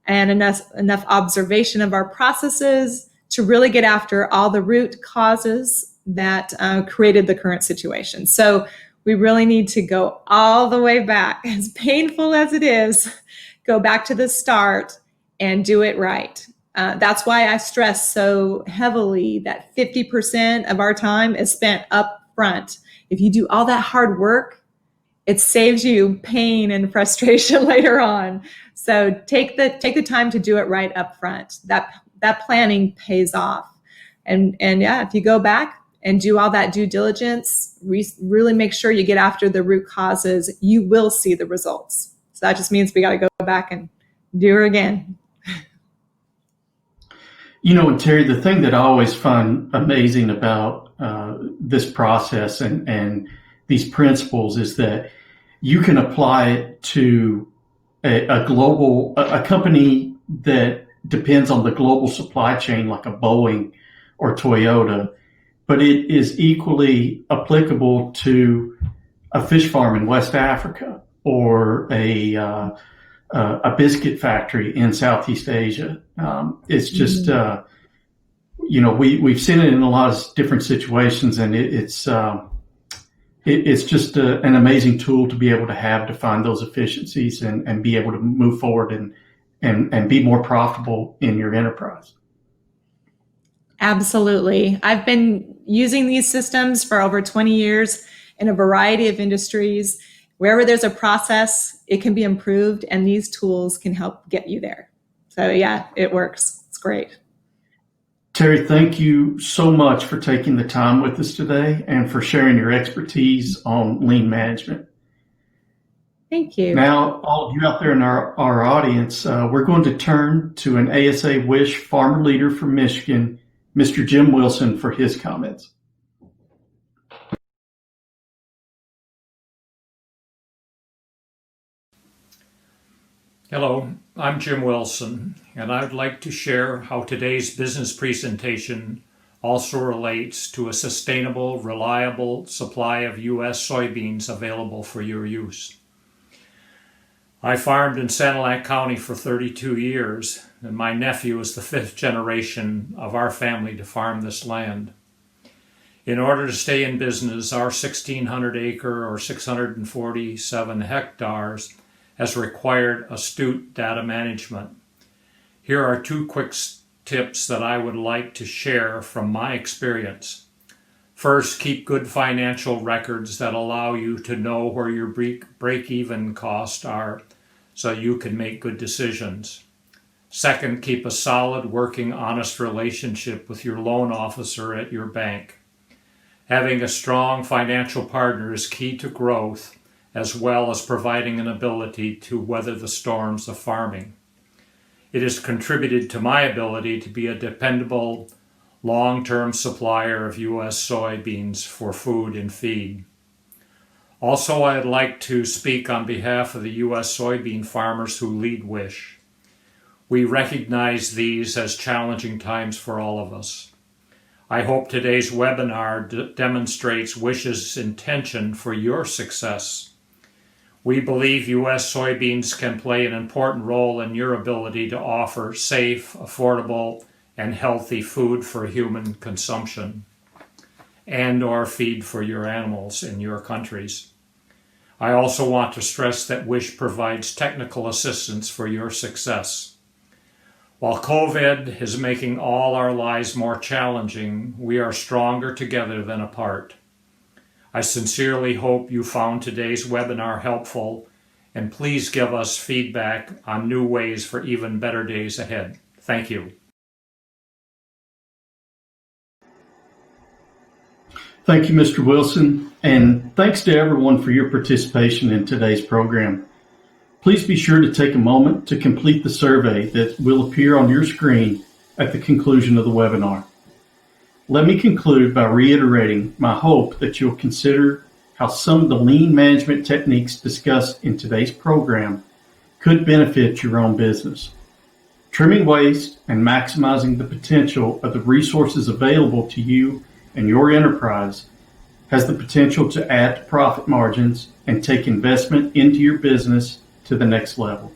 D: and enough observation of our processes to really get after all the root causes that created the current situation. So we really need to go all the way back, as painful as it is, go back to the start and do it right. That's why I stress so heavily that 50% of our time is spent up front. If you do all that hard work, it saves you pain and frustration later on. So take the time to do it right up front. That planning pays off. And yeah, if you go back and do all that due diligence, really make sure you get after the root causes, you will see the results. So that just means we got to go back and do it again.
A: And Terri, the thing that I always find amazing about this process and these principles is that you can apply it to a company that depends on the global supply chain, like a Boeing or Toyota, but it is equally applicable to a fish farm in West Africa or a biscuit factory in Southeast Asia. It's just, we've seen it in a lot of different situations, and it's just an amazing tool to be able to have to find those efficiencies and be able to move forward and be more profitable in your enterprise.
D: Absolutely. I've been using these systems for over 20 years in a variety of industries. Wherever there's a process, it can be improved, and these tools can help get you there. So yeah, it works. It's great.
A: Terri, thank you so much for taking the time with us today and for sharing your expertise on lean management.
D: Thank you.
A: Now, all of you out there in our audience, we're going to turn to an ASA WISHH farmer leader from Michigan, Mr. Jim Wilson, for his comments.
E: Hello, I'm Jim Wilson, and I'd like to share how today's business presentation also relates to a sustainable, reliable supply of U.S. soybeans available for your use. I farmed in Sanilac County for 32 years, and my nephew is the fifth generation of our family to farm this land. In order to stay in business, our 1,600 acre or 647 hectares has required astute data management. Here are two quick tips that I would like to share from my experience. First, keep good financial records that allow you to know where your break-even costs are so you can make good decisions. Second, keep a solid, working, honest relationship with your loan officer at your bank. Having a strong financial partner is key to growth, as well as providing an ability to weather the storms of farming. It has contributed to my ability to be a dependable, long-term supplier of U.S. soybeans for food and feed. Also, I'd like to speak on behalf of the U.S. soybean farmers who lead WISHH. We recognize these as challenging times for all of us. I hope today's webinar demonstrates WISHH's intention for your success. We believe U.S. soybeans can play an important role in your ability to offer safe, affordable, and healthy food for human consumption and/or feed for your animals in your countries. I also want to stress that WISHH provides technical assistance for your success. While COVID is making all our lives more challenging, we are stronger together than apart. I sincerely hope you found today's webinar helpful, and please give us feedback on new ways for even better days ahead. Thank you.
A: Thank you, Mr. Wilson, and thanks to everyone for your participation in today's program. Please be sure to take a moment to complete the survey that will appear on your screen at the conclusion of the webinar. Let me conclude by reiterating my hope that you'll consider how some of the lean management techniques discussed in today's program could benefit your own business. Trimming waste and maximizing the potential of the resources available to you and your enterprise has the potential to add to profit margins and take investment into your business to the next level.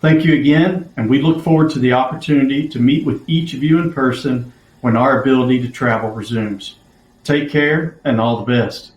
A: Thank you again, and we look forward to the opportunity to meet with each of you in person when our ability to travel resumes. Take care and all the best.